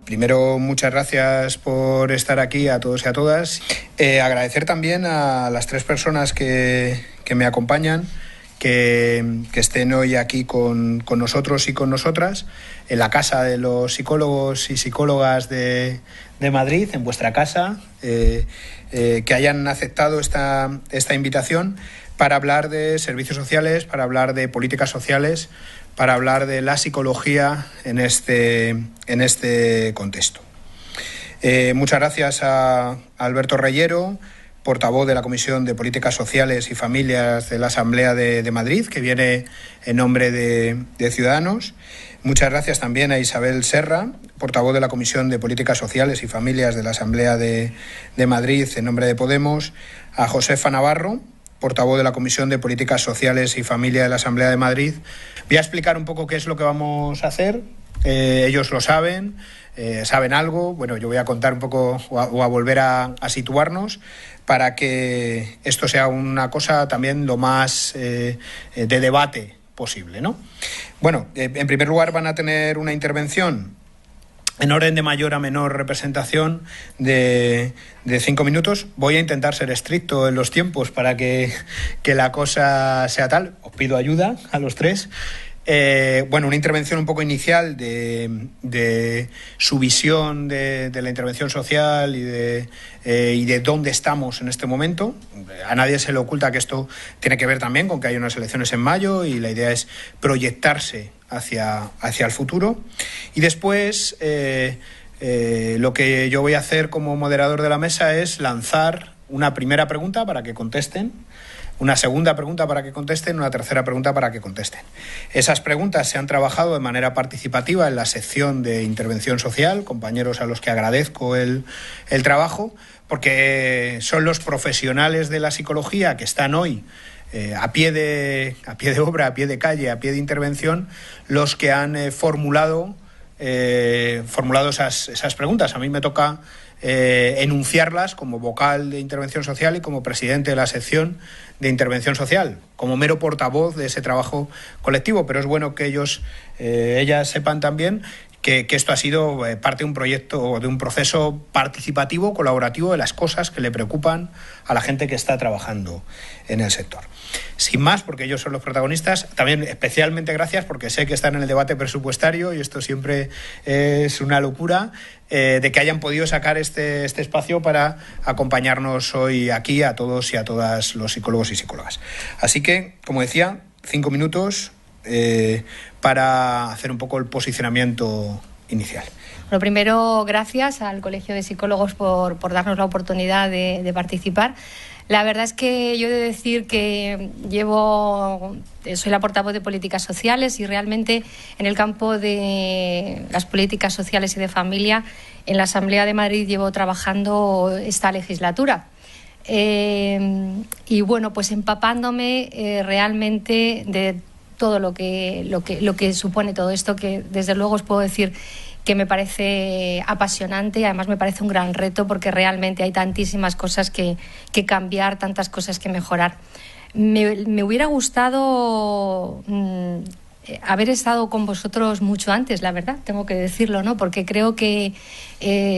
Primero, muchas gracias por estar aquí a todos y a todas. Agradecer también a las tres personas que me acompañan, que estén hoy aquí con nosotros y con nosotras, en la Casa de los Psicólogos y Psicólogas de Madrid, en vuestra casa, que hayan aceptado esta invitación para hablar de servicios sociales, para hablar de políticas sociales, para hablar de la psicología en este contexto. Muchas gracias a Alberto Reyero, portavoz de la Comisión de Políticas Sociales y Familias de la Asamblea de Madrid, que viene en nombre de Ciudadanos. Muchas gracias también a Isabel Serra, portavoz de la Comisión de Políticas Sociales y Familias de la Asamblea de Madrid, en nombre de Podemos. A Josefa Navarro, portavoz de la Comisión de Políticas Sociales y Familia de la Asamblea de Madrid. Voy a explicar un poco qué es lo que vamos a hacer. Ellos lo saben, saben algo. Bueno, yo voy a contar un poco o a volver a situarnos para que esto sea una cosa también lo más de debate posible, ¿no? Bueno, en primer lugar van a tener una intervención en orden de mayor a menor representación de 5 minutos. Voy a intentar ser estricto en los tiempos para que la cosa sea tal. Os pido ayuda a los tres. Bueno, una intervención un poco inicial de su visión de la intervención social y de dónde estamos en este momento. A nadie se le oculta que esto tiene que ver también con que hay unas elecciones en mayo y la idea es proyectarse hacia el futuro. Y después lo que yo voy a hacer como moderador de la mesa es lanzar una primera pregunta para que contesten, una segunda pregunta para que contesten, una tercera pregunta para que contesten. Esas preguntas se han trabajado de manera participativa en la sección de intervención social, compañeros a los que agradezco el trabajo, porque son los profesionales de la psicología que están hoy a pie de obra, a pie de calle, a pie de intervención, los que han formulado esas preguntas. A mí me toca enunciarlas como vocal de intervención social y como presidente de la sección de intervención social, como mero portavoz de ese trabajo colectivo, pero es bueno que ellas sepan también que esto ha sido parte de un proyecto o de un proceso participativo, colaborativo de las cosas que le preocupan a la gente que está trabajando en el sector. Sin más, porque ellos son los protagonistas, también especialmente gracias porque sé que están en el debate presupuestario y esto siempre es una locura, de que hayan podido sacar este espacio para acompañarnos hoy aquí a todos y a todas los psicólogos y psicólogas. Así que, como decía, 5 minutos para hacer un poco el posicionamiento inicial. Lo primero, gracias al Colegio de Psicólogos por darnos la oportunidad de participar. La verdad es que yo he de decir que soy la portavoz de políticas sociales y realmente en el campo de las políticas sociales y de familia en la Asamblea de Madrid llevo trabajando esta legislatura. Y bueno, pues empapándome realmente de todo lo que supone todo esto, que desde luego os puedo decir que me parece apasionante y además me parece un gran reto porque realmente hay tantísimas cosas que cambiar, tantas cosas que mejorar. Me hubiera gustado haber estado con vosotros mucho antes, la verdad, tengo que decirlo, ¿no? Porque creo que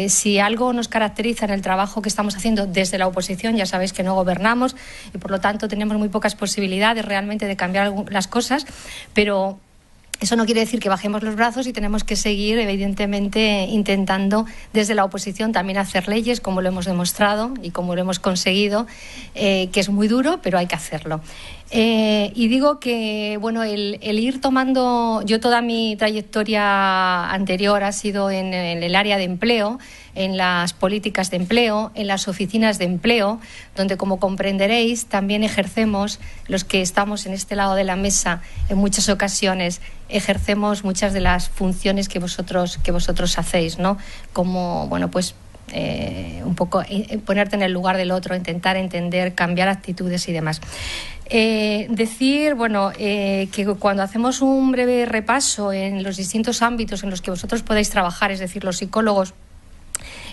si algo nos caracteriza en el trabajo que estamos haciendo desde la oposición, ya sabéis que no gobernamos y por lo tanto tenemos muy pocas posibilidades realmente de cambiar las cosas, pero eso no quiere decir que bajemos los brazos y tenemos que seguir, evidentemente, intentando desde la oposición también hacer leyes, como lo hemos demostrado y como lo hemos conseguido, que es muy duro, pero hay que hacerlo. Y digo que, bueno, el ir tomando... Yo toda mi trayectoria anterior ha sido en el área de empleo, en las políticas de empleo, en las oficinas de empleo, donde, como comprenderéis, también ejercemos, los que estamos en este lado de la mesa, en muchas ocasiones ejercemos muchas de las funciones que vosotros hacéis, ¿no? Como, bueno, pues un poco ponerte en el lugar del otro, intentar entender, cambiar actitudes y demás. Decir, bueno, que cuando hacemos un breve repaso en los distintos ámbitos en los que vosotros podéis trabajar, es decir, los psicólogos,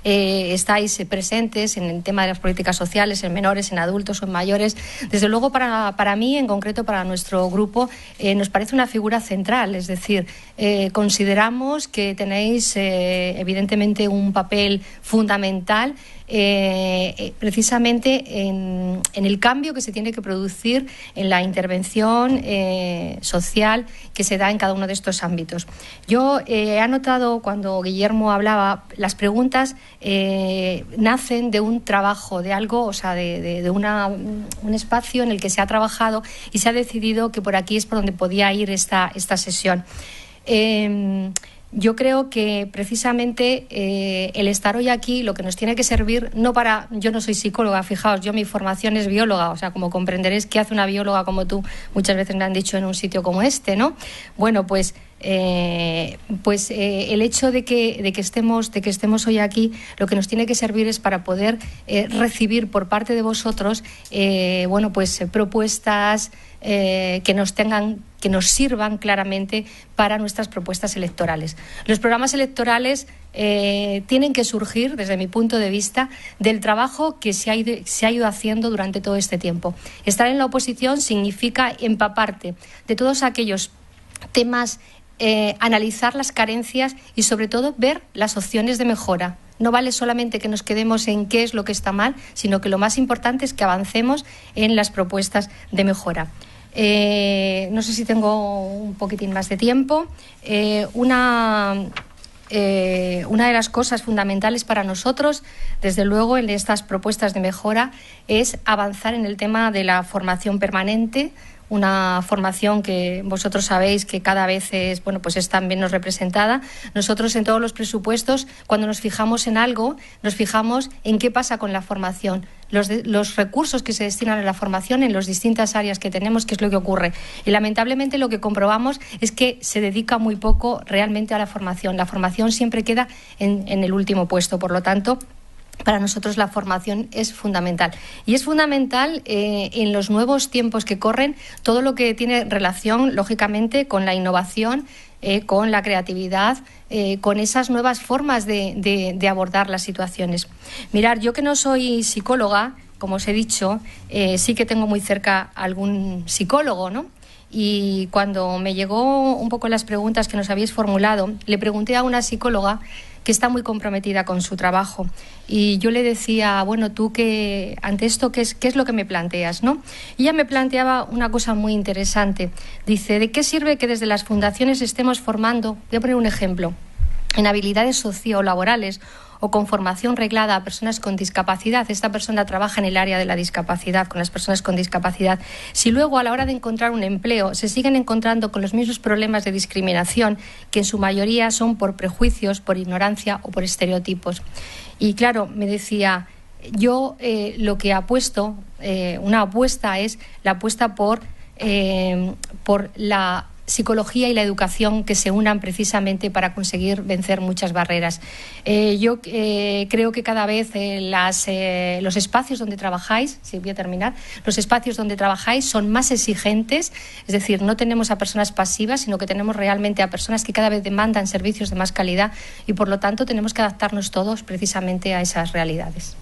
estáis presentes en el tema de las políticas sociales, en menores, en adultos o en mayores. Desde luego, para mí, en concreto para nuestro grupo, nos parece una figura central. Es decir, consideramos que tenéis evidentemente un papel fundamental precisamente en el cambio que se tiene que producir en la intervención social que se da en cada uno de estos ámbitos. Yo he anotado, cuando Guillermo hablaba, las preguntas nacen de un trabajo, de algo, o sea, de un espacio en el que se ha trabajado y se ha decidido que por aquí es por donde podía ir esta sesión. Yo creo que precisamente el estar hoy aquí lo que nos tiene que servir, yo no soy psicóloga, fijaos, yo mi formación es bióloga, o sea, como comprenderéis, ¿qué hace una bióloga como tú? Muchas veces me han dicho en un sitio como este, ¿no? Bueno, pues el hecho de que estemos hoy aquí, lo que nos tiene que servir es para poder recibir por parte de vosotros propuestas que nos sirvan claramente para nuestras propuestas electorales. Los programas electorales tienen que surgir, desde mi punto de vista, del trabajo que se ha ido haciendo durante todo este tiempo. Estar en la oposición significa empaparte de todos aquellos temas, analizar las carencias y, sobre todo, ver las opciones de mejora. No vale solamente que nos quedemos en qué es lo que está mal, sino que lo más importante es que avancemos en las propuestas de mejora. No sé si tengo un poquitín más de tiempo. Una de las cosas fundamentales para nosotros, desde luego, en estas propuestas de mejora, es avanzar en el tema de la formación permanente, una formación que vosotros sabéis que cada vez es tan menos representada. Nosotros, en todos los presupuestos, cuando nos fijamos en algo, nos fijamos en qué pasa con la formación, los recursos que se destinan a la formación en las distintas áreas que tenemos, qué es lo que ocurre. Y lamentablemente lo que comprobamos es que se dedica muy poco realmente a la formación. La formación siempre queda en el último puesto. Por lo tanto, para nosotros la formación es fundamental. Y es fundamental en los nuevos tiempos que corren, todo lo que tiene relación, lógicamente, con la innovación, con la creatividad, con esas nuevas formas de abordar las situaciones. Mirad, yo que no soy psicóloga, como os he dicho, sí que tengo muy cerca algún psicólogo, ¿no? Y cuando me llegó un poco las preguntas que nos habéis formulado, le pregunté a una psicóloga que está muy comprometida con su trabajo. Y yo le decía, bueno, tú que ante esto, ¿qué es lo que me planteas, ¿no? Y ella me planteaba una cosa muy interesante. Dice, ¿de qué sirve que desde las fundaciones estemos formando, voy a poner un ejemplo, en habilidades sociolaborales o con formación reglada a personas con discapacidad? Esta persona trabaja en el área de la discapacidad, con las personas con discapacidad. Si luego, a la hora de encontrar un empleo, se siguen encontrando con los mismos problemas de discriminación, que en su mayoría son por prejuicios, por ignorancia o por estereotipos. Y claro, me decía, yo lo que apuesto, una apuesta es la apuesta por la psicología y la educación que se unan precisamente para conseguir vencer muchas barreras. Yo creo que cada vez los espacios donde trabajáis, voy a terminar, los espacios donde trabajáis son más exigentes, es decir, no tenemos a personas pasivas, sino que tenemos realmente a personas que cada vez demandan servicios de más calidad y, por lo tanto, tenemos que adaptarnos todos precisamente a esas realidades.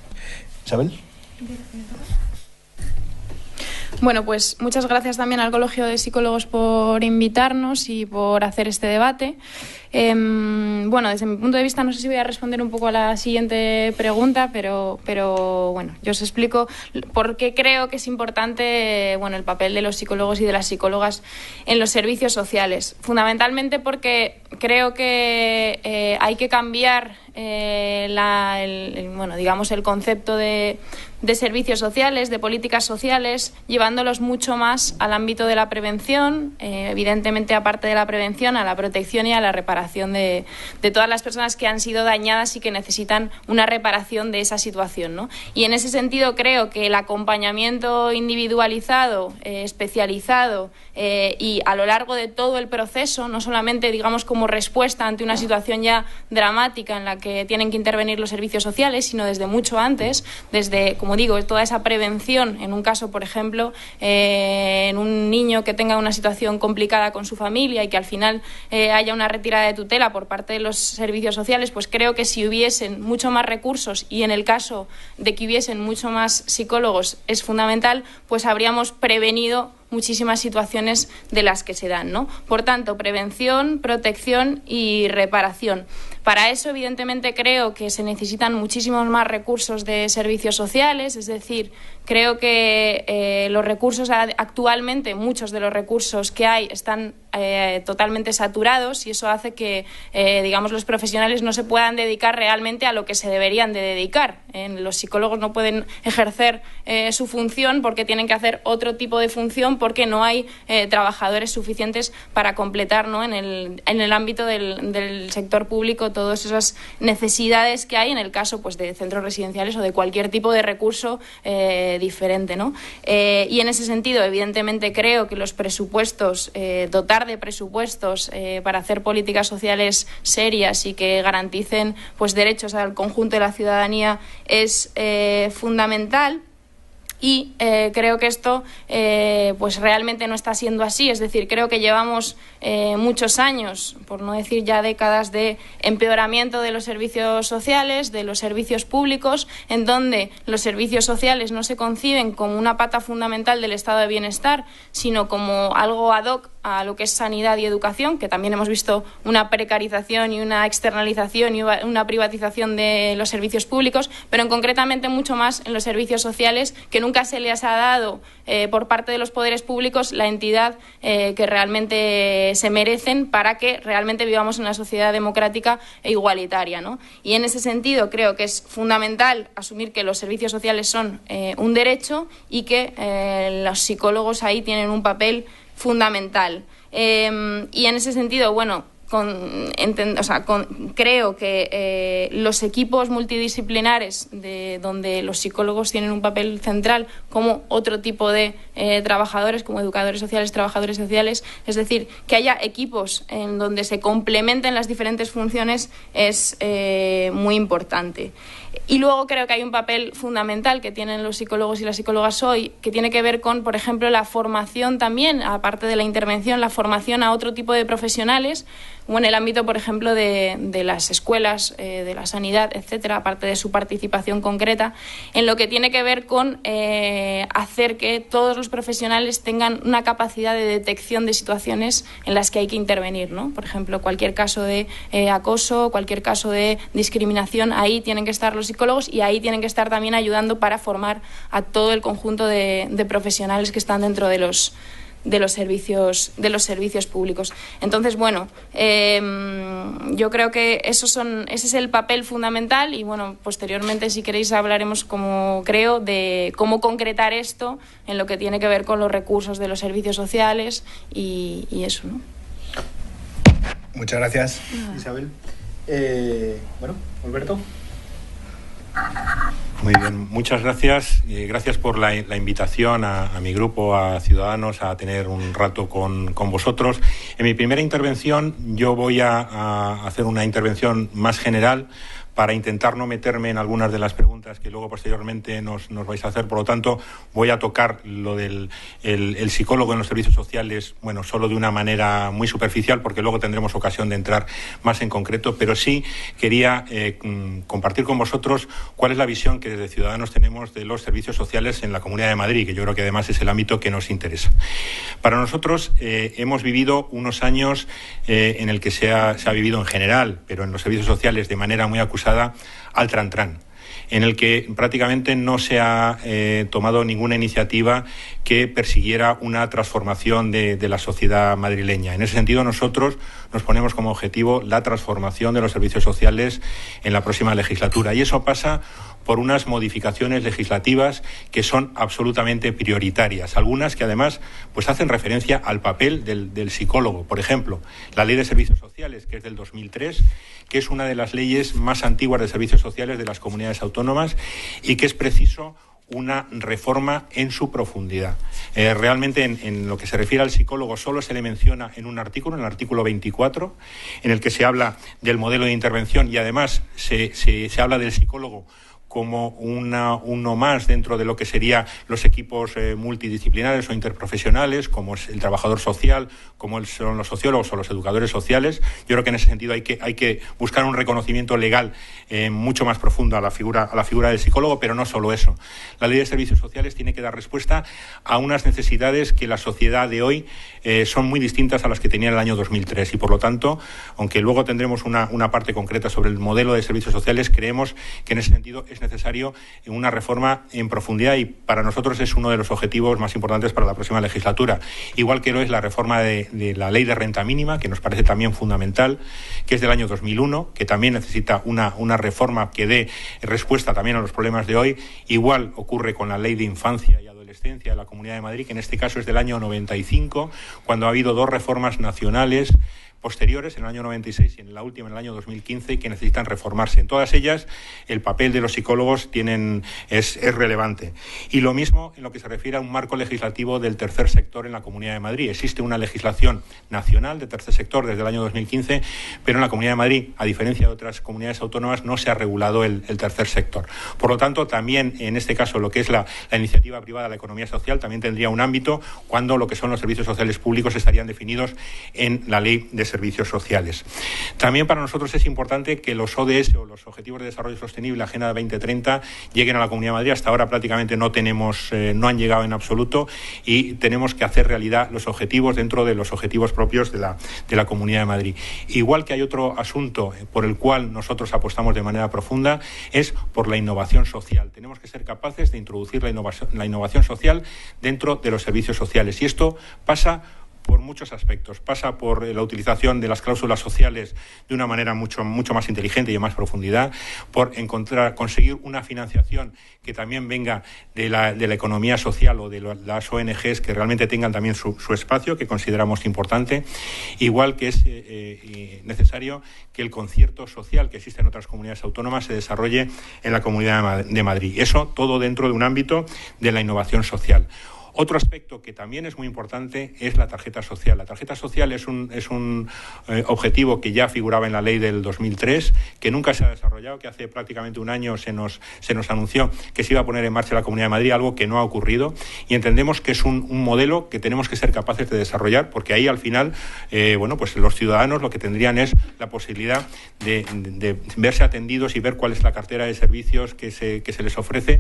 Isabel. Bueno, pues muchas gracias también al Colegio de Psicólogos por invitarnos y por hacer este debate. Bueno, desde mi punto de vista, no sé si voy a responder un poco a la siguiente pregunta, pero bueno, yo os explico por qué creo que es importante el papel de los psicólogos y de las psicólogas en los servicios sociales. Fundamentalmente porque creo que hay que cambiar el concepto de servicios sociales, de políticas sociales, llevándolos mucho más al ámbito de la prevención, evidentemente, aparte de la prevención, a la protección y a la reparación de todas las personas que han sido dañadas y que necesitan una reparación de esa situación, ¿no? Y en ese sentido creo que el acompañamiento individualizado, especializado y a lo largo de todo el proceso, no solamente, digamos, como respuesta ante una situación ya dramática en la que tienen que intervenir los servicios sociales, sino desde mucho antes, desde, como digo, toda esa prevención en un caso, por ejemplo, en un niño que tenga una situación complicada con su familia y que al final haya una retirada de de tutela por parte de los servicios sociales, pues creo que si hubiesen mucho más recursos y en el caso de que hubiesen mucho más psicólogos es fundamental, pues habríamos prevenido muchísimas situaciones de las que se dan, ¿no? Por tanto, prevención, protección y reparación. Para eso, evidentemente, creo que se necesitan muchísimos más recursos de servicios sociales, es decir, creo que los recursos actualmente, muchos de los recursos que hay están totalmente saturados y eso hace que, digamos, los profesionales no se puedan dedicar realmente a lo que se deberían de dedicar. Los psicólogos no pueden ejercer su función porque tienen que hacer otro tipo de función porque no hay trabajadores suficientes para completar, ¿no?, en el ámbito del sector público todas esas necesidades que hay en el caso, pues, de centros residenciales o de cualquier tipo de recurso diferente, ¿no? Y en ese sentido, evidentemente, creo que los presupuestos, dotar de presupuestos para hacer políticas sociales serias y que garanticen, pues, derechos al conjunto de la ciudadanía es fundamental. Y creo que esto pues realmente no está siendo así. Es decir, creo que llevamos muchos años, por no decir ya décadas, de empeoramiento de los servicios sociales, de los servicios públicos, en donde los servicios sociales no se conciben como una pata fundamental del estado de bienestar, sino como algo ad hoc a lo que es sanidad y educación, que también hemos visto una precarización y una externalización y una privatización de los servicios públicos, pero concretamente mucho más en los servicios sociales, que nunca se les ha dado por parte de los poderes públicos la entidad que realmente se merecen para que realmente vivamos en una sociedad democrática e igualitaria, ¿no? Y en ese sentido creo que es fundamental asumir que los servicios sociales son un derecho y que los psicólogos ahí tienen un papel fundamental. Y en ese sentido, bueno, creo que los equipos multidisciplinares donde los psicólogos tienen un papel central como otro tipo de trabajadores, como educadores sociales, trabajadores sociales, es decir, que haya equipos en donde se complementen las diferentes funciones es muy importante. Y luego creo que hay un papel fundamental que tienen los psicólogos y las psicólogas hoy, que tiene que ver con, por ejemplo, la formación también, aparte de la intervención, la formación a otro tipo de profesionales, o en el ámbito, por ejemplo, de las escuelas, de la sanidad, etcétera, aparte de su participación concreta, en lo que tiene que ver con hacer que todos los profesionales tengan una capacidad de detección de situaciones en las que hay que intervenir, ¿no? Por ejemplo, cualquier caso de acoso, cualquier caso de discriminación, ahí tienen que estar los psicólogos y ahí tienen que estar también ayudando para formar a todo el conjunto de profesionales que están dentro de los servicios públicos. Entonces, bueno, yo creo que ese es el papel fundamental y, bueno, posteriormente, si queréis, hablaremos, como creo, de cómo concretar esto en lo que tiene que ver con los recursos de los servicios sociales y eso, ¿no? Muchas gracias, Isabel. Bueno, Alberto. Muy bien, muchas gracias. Gracias por la invitación a mi grupo, a Ciudadanos, a tener un rato con vosotros. En mi primera intervención yo voy a hacer una intervención más general para intentar no meterme en algunas de las preguntas que luego posteriormente nos vais a hacer. Por lo tanto, voy a tocar lo del el psicólogo en los servicios sociales, bueno, solo de una manera muy superficial, porque luego tendremos ocasión de entrar más en concreto, pero sí quería compartir con vosotros cuál es la visión que desde Ciudadanos tenemos de los servicios sociales en la Comunidad de Madrid, que yo creo que además es el ámbito que nos interesa. Para nosotros hemos vivido unos años en el que se ha vivido en general, pero en los servicios sociales de manera muy acusada, al trantrán, en el que prácticamente no se ha tomado ninguna iniciativa que persiguiera una transformación de la sociedad madrileña. En ese sentido, nosotros nos ponemos como objetivo la transformación de los servicios sociales en la próxima legislatura, y eso pasa por unas modificaciones legislativas que son absolutamente prioritarias, algunas que además pues hacen referencia al papel del psicólogo. Por ejemplo, la Ley de Servicios Sociales, que es del 2003, que es una de las leyes más antiguas de servicios sociales de las comunidades autónomas y que es preciso una reforma en su profundidad. Realmente en lo que se refiere al psicólogo solo se le menciona en un artículo, en el artículo 24, en el que se habla del modelo de intervención y además se habla del psicólogo como uno más dentro de lo que serían los equipos multidisciplinares o interprofesionales, como es el trabajador social, como son los sociólogos o los educadores sociales. Yo creo que en ese sentido hay que buscar un reconocimiento legal mucho más profundo a la figura del psicólogo, pero no solo eso. La Ley de Servicios Sociales tiene que dar respuesta a unas necesidades que la sociedad de hoy son muy distintas a las que tenía en el año 2003 y, por lo tanto, aunque luego tendremos una parte concreta sobre el modelo de servicios sociales, creemos que en ese sentido es necesario una reforma en profundidad y para nosotros es uno de los objetivos más importantes para la próxima legislatura. Igual que lo es la reforma de la Ley de Renta Mínima, que nos parece también fundamental, que es del año 2001, que también necesita una reforma que dé respuesta también a los problemas de hoy. Igual ocurre con la Ley de Infancia y Adolescencia de la Comunidad de Madrid, que en este caso es del año 95, cuando ha habido 2 reformas nacionales posteriores, en el año 96 y en la última en el año 2015, que necesitan reformarse. En todas ellas, el papel de los psicólogos es relevante. Y lo mismo en lo que se refiere a un marco legislativo del tercer sector en la Comunidad de Madrid. Existe una legislación nacional de tercer sector desde el año 2015, pero en la Comunidad de Madrid, a diferencia de otras comunidades autónomas, no se ha regulado el tercer sector. Por lo tanto, también en este caso, lo que es la iniciativa privada, la economía social, también tendría un ámbito cuando lo que son los servicios sociales públicos estarían definidos en la Ley de Servicios Sociales. También para nosotros es importante que los ODS o los Objetivos de Desarrollo Sostenible, Agenda 2030, lleguen a la Comunidad de Madrid. Hasta ahora prácticamente no han llegado en absoluto y tenemos que hacer realidad los objetivos dentro de los objetivos propios de la Comunidad de Madrid. Igual que hay otro asunto por el cual nosotros apostamos de manera profunda, es por la innovación social. Tenemos que ser capaces de introducir la innovación social dentro de los servicios sociales y esto pasa por muchos aspectos. Pasa por la utilización de las cláusulas sociales de una manera mucho más inteligente y en más profundidad, por conseguir una financiación que también venga de la economía social o de las ONGs que realmente tengan también su espacio, que consideramos importante, igual que es necesario que el concierto social que existe en otras comunidades autónomas se desarrolle en la Comunidad de Madrid. Eso todo dentro de un ámbito de la innovación social. Otro aspecto que también es muy importante es la tarjeta social. La tarjeta social es un objetivo que ya figuraba en la ley del 2003, que nunca se ha desarrollado, que hace prácticamente un año se nos anunció que se iba a poner en marcha la Comunidad de Madrid, algo que no ha ocurrido, y entendemos que es un modelo que tenemos que ser capaces de desarrollar, porque ahí al final, pues los ciudadanos lo que tendrían es la posibilidad de verse atendidos y ver cuál es la cartera de servicios que se les ofrece,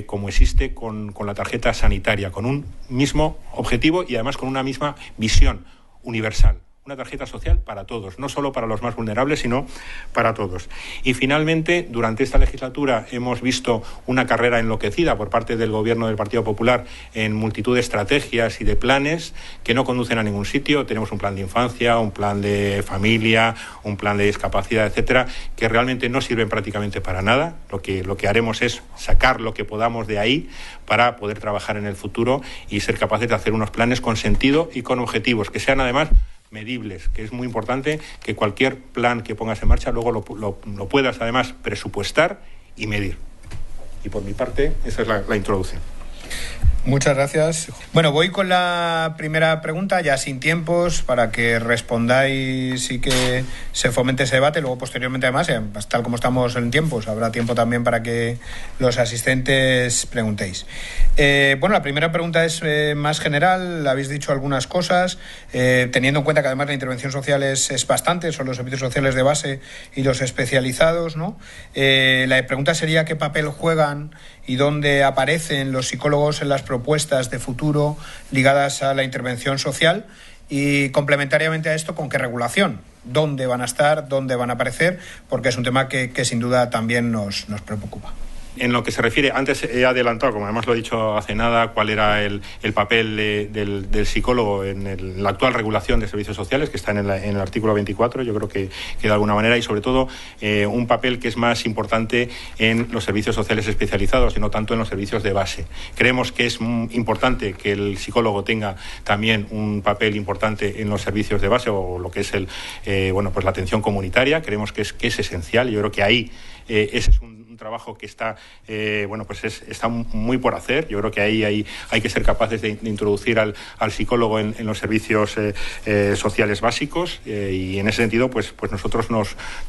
como existe con la tarjeta sanitaria, con un mismo objetivo y además con una misma visión universal. Una tarjeta social para todos, no solo para los más vulnerables, sino para todos. Y finalmente, durante esta legislatura hemos visto una carrera enloquecida por parte del Gobierno del Partido Popular en multitud de estrategias y de planes que no conducen a ningún sitio. Tenemos un plan de infancia, un plan de familia, un plan de discapacidad, etcétera, que realmente no sirven prácticamente para nada. Lo que haremos es sacar lo que podamos de ahí para poder trabajar en el futuro y ser capaces de hacer unos planes con sentido y con objetivos, que sean además medibles, que es muy importante que cualquier plan que pongas en marcha luego lo puedas además presupuestar y medir. Y por mi parte, esa es la introducción. Muchas gracias. Bueno, voy con la primera pregunta, ya sin tiempos, para que respondáis y que se fomente ese debate. Luego, posteriormente, además, tal como estamos en tiempos, habrá tiempo también para que los asistentes preguntéis. La primera pregunta es más general. Habéis dicho algunas cosas, teniendo en cuenta que además la intervención social es bastante, son los servicios sociales de base y los especializados, ¿no? La pregunta sería qué papel juegan y dónde aparecen los psicólogos en las propuestas de futuro ligadas a la intervención social y complementariamente a esto, ¿con qué regulación? ¿Dónde van a estar? ¿Dónde van a aparecer? Porque es un tema que sin duda también nos preocupa. En lo que se refiere, antes he adelantado, como además lo he dicho hace nada, cuál era el papel del psicólogo en la actual regulación de servicios sociales, que está en el artículo 24, yo creo que de alguna manera, y sobre todo un papel que es más importante en los servicios sociales especializados y no tanto en los servicios de base. Creemos que es importante que el psicólogo tenga también un papel importante en los servicios de base o lo que es la atención comunitaria. Creemos que es esencial. Yo creo que ahí ese es un trabajo que está, está muy por hacer. Yo creo que ahí hay que ser capaces de introducir al psicólogo en los servicios sociales básicos, y en ese sentido, pues nosotros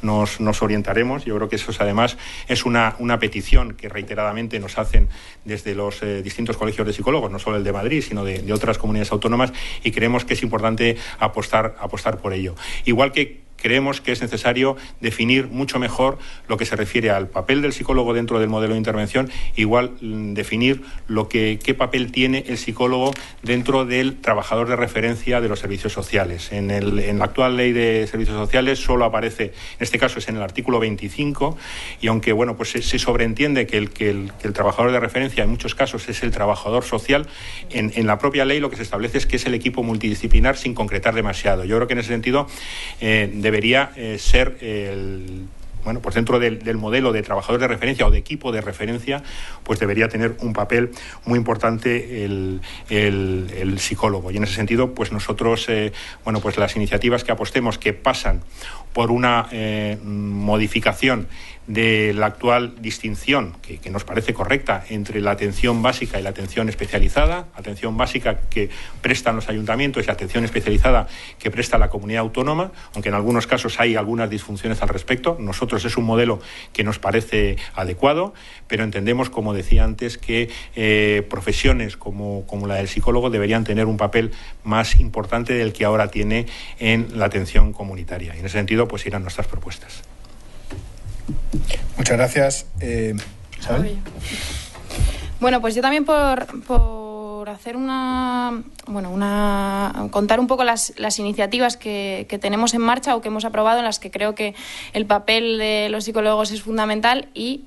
nos orientaremos. Yo creo que eso además es una petición que reiteradamente nos hacen desde los distintos colegios de psicólogos, no solo el de Madrid, sino de otras comunidades autónomas, y creemos que es importante apostar por ello. Igual que creemos que es necesario definir mucho mejor lo que se refiere al papel del psicólogo dentro del modelo de intervención, igual definir qué papel tiene el psicólogo dentro del trabajador de referencia de los servicios sociales. En la actual ley de servicios sociales solo aparece, en este caso es en el artículo 25, y aunque se sobreentiende que el trabajador de referencia en muchos casos es el trabajador social, en la propia ley lo que se establece es que es el equipo multidisciplinar, sin concretar demasiado. Yo creo que en ese sentido debería ser pues dentro del modelo de trabajador de referencia o de equipo de referencia, pues debería tener un papel muy importante el psicólogo. Y en ese sentido, pues nosotros, pues las iniciativas que apostemos, que pasan por una modificación de la actual distinción, que nos parece correcta, entre la atención básica y la atención especializada, atención básica que prestan los ayuntamientos y la atención especializada que presta la comunidad autónoma, aunque en algunos casos hay algunas disfunciones al respecto. Nosotros es un modelo que nos parece adecuado, pero entendemos, como decía antes, que profesiones como la del psicólogo deberían tener un papel más importante del que ahora tiene en la atención comunitaria. Y en ese sentido, pues irán nuestras propuestas. Muchas gracias. ¿Isabel? Bueno, pues yo también por hacer contar un poco las iniciativas que tenemos en marcha o que hemos aprobado, en las que creo que el papel de los psicólogos es fundamental y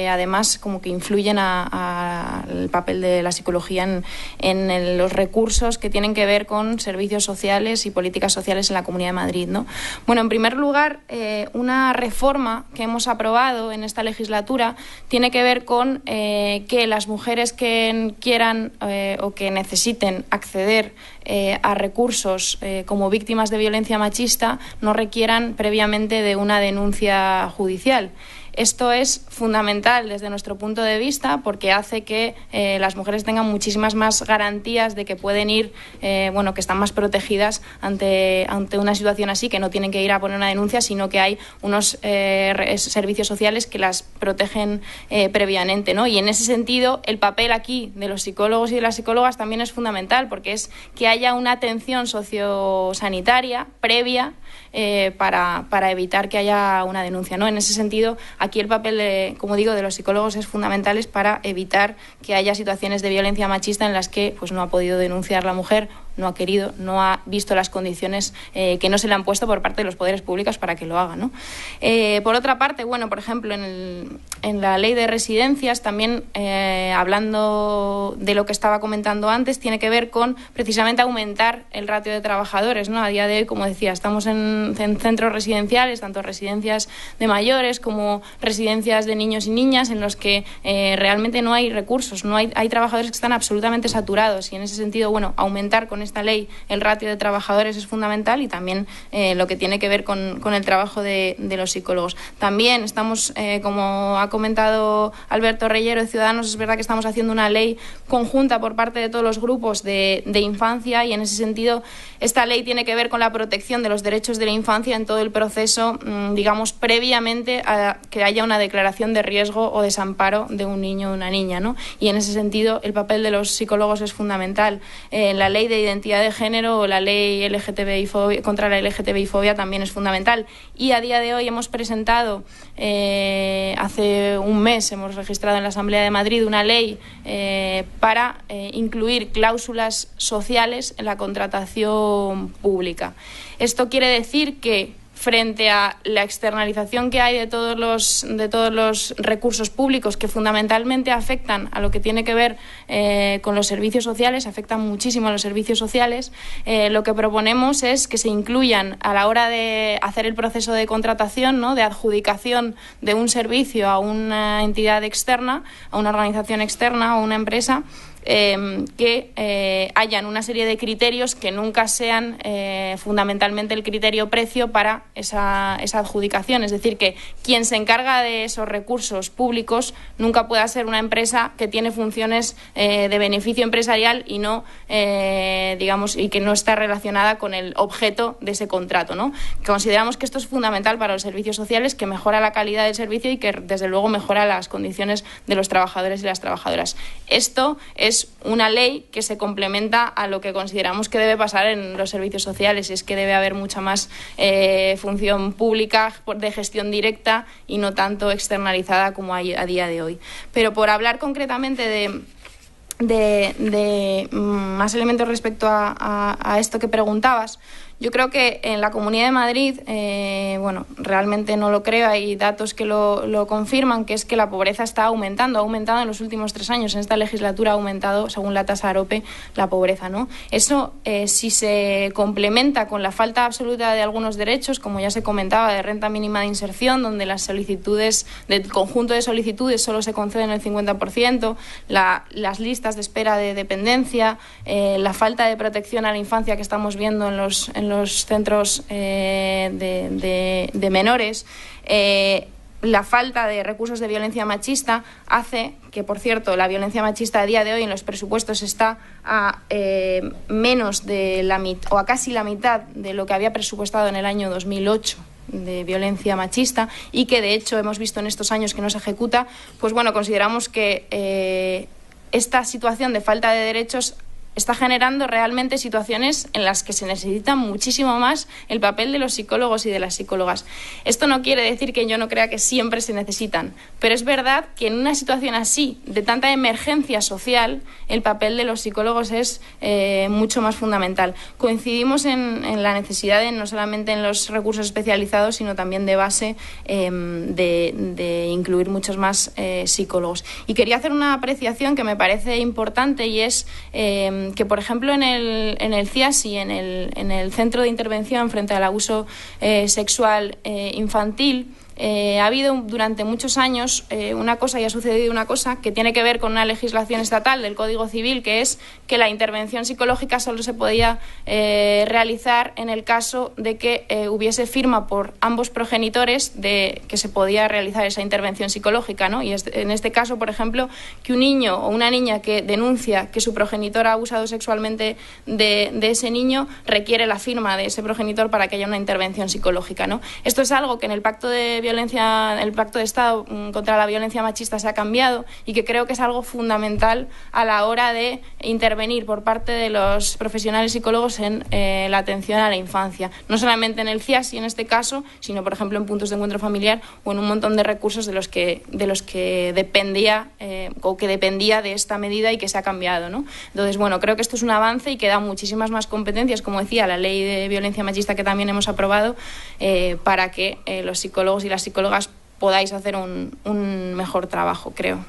además como que influyen al papel de la psicología en los recursos que tienen que ver con servicios sociales y políticas sociales en la Comunidad de Madrid, ¿no? Bueno, en primer lugar, una reforma que hemos aprobado en esta legislatura tiene que ver con que las mujeres que quieran o que necesiten acceder a recursos como víctimas de violencia machista no requieran previamente de una denuncia judicial. Esto es fundamental desde nuestro punto de vista porque hace que las mujeres tengan muchísimas más garantías de que pueden ir, que están más protegidas ante una situación así, que no tienen que ir a poner una denuncia, sino que hay unos servicios sociales que las protegen previamente, ¿no? Y en ese sentido, el papel aquí de los psicólogos y de las psicólogas también es fundamental, porque es que haya una atención sociosanitaria previa para evitar que haya una denuncia, ¿no? En ese sentido, aquí el papel, de los psicólogos es fundamental para evitar que haya situaciones de violencia machista en las que pues no ha podido denunciar la mujer, no ha querido, no ha visto las condiciones que no se le han puesto por parte de los poderes públicos para que lo haga, ¿no? Por otra parte, por ejemplo, en la ley de residencias también, hablando de lo que estaba comentando antes, tiene que ver con precisamente aumentar el ratio de trabajadores, ¿no? A día de hoy, como decía, estamos en centros residenciales, tanto residencias de mayores como residencias de niños y niñas, en los que realmente no hay recursos, hay trabajadores que están absolutamente saturados, y en ese sentido, aumentar con esta ley el ratio de trabajadores es fundamental, y también lo que tiene que ver con el trabajo de los psicólogos. También estamos, como ha comentado Alberto Reyero de Ciudadanos, es verdad que estamos haciendo una ley conjunta por parte de todos los grupos de infancia, y en ese sentido esta ley tiene que ver con la protección de los derechos de la infancia en todo el proceso, previamente a que haya una declaración de riesgo o desamparo de un niño o una niña, ¿no? Y en ese sentido el papel de los psicólogos es fundamental. La ley de identidad de género o la ley contra la LGTBI-fobia también es fundamental. Y a día de hoy hemos presentado, hace un mes hemos registrado en la Asamblea de Madrid una ley para incluir cláusulas sociales en la contratación pública. Esto quiere decir que, frente a la externalización que hay de todos los recursos públicos, que fundamentalmente afectan a lo que tiene que ver con los servicios sociales, afectan muchísimo a los servicios sociales, lo que proponemos es que se incluyan a la hora de hacer el proceso de contratación, ¿no?, de adjudicación de un servicio a una entidad externa, a una organización externa o a una empresa, que hayan una serie de criterios que nunca sean fundamentalmente el criterio precio para esa adjudicación. Es decir, que quien se encarga de esos recursos públicos nunca pueda ser una empresa que tiene funciones de beneficio empresarial y no, y que no está relacionada con el objeto de ese contrato, ¿no? Consideramos que esto es fundamental para los servicios sociales, que mejora la calidad del servicio y que desde luego mejora las condiciones de los trabajadores y las trabajadoras. Esto es una ley que se complementa a lo que consideramos que debe pasar en los servicios sociales, y es que debe haber mucha más función pública de gestión directa y no tanto externalizada como hay a día de hoy. Pero por hablar concretamente de más elementos respecto a esto que preguntabas, yo creo que en la Comunidad de Madrid, realmente no lo creo, hay datos que lo confirman, que es que la pobreza está aumentando, ha aumentado en los últimos 3 años. En esta legislatura ha aumentado, según la tasa AROPE, la pobreza, ¿no? Eso, si se complementa con la falta absoluta de algunos derechos, como ya se comentaba, de renta mínima de inserción, donde las solicitudes, del conjunto de solicitudes solo se conceden el 50%, las listas de espera de dependencia, la falta de protección a la infancia que estamos viendo en los centros de menores, la falta de recursos de violencia machista hace que, por cierto, la violencia machista a día de hoy en los presupuestos está a menos de la mitad, o a casi la mitad de lo que había presupuestado en el año 2008 de violencia machista, y que de hecho hemos visto en estos años que no se ejecuta. Pues bueno, consideramos que esta situación de falta de derechos está generando realmente situaciones en las que se necesita muchísimo más el papel de los psicólogos y de las psicólogas. Esto no quiere decir que yo no crea que siempre se necesitan, pero es verdad que en una situación así, de tanta emergencia social, el papel de los psicólogos es mucho más fundamental. Coincidimos en la necesidad de, no solamente en los recursos especializados, sino también de base, de incluir muchos más psicólogos. Y quería hacer una apreciación que me parece importante, y es que, por ejemplo, en el CIAS y en el Centro de Intervención frente al Abuso Sexual Infantil, ha habido durante muchos años una cosa, y ha sucedido una cosa que tiene que ver con una legislación estatal del Código Civil, que es que la intervención psicológica solo se podía realizar en el caso de que hubiese firma por ambos progenitores de que se podía realizar esa intervención psicológica, ¿no? Y en este caso, por ejemplo, que un niño o una niña que denuncia que su progenitor ha abusado sexualmente de ese niño requiere la firma de ese progenitor para que haya una intervención psicológica, ¿no? Esto es algo que en el Pacto de Estado contra la violencia machista se ha cambiado, y que creo que es algo fundamental a la hora de intervenir por parte de los profesionales psicólogos en la atención a la infancia, no solamente en el CIAS y en este caso, sino por ejemplo en puntos de encuentro familiar o en un montón de recursos de los que dependía o que dependía de esta medida y que se ha cambiado, ¿no? Entonces, bueno, creo que esto es un avance y que da muchísimas más competencias, como decía, la ley de violencia machista que también hemos aprobado, para que los psicólogos y las psicólogas podáis hacer un mejor trabajo, creo.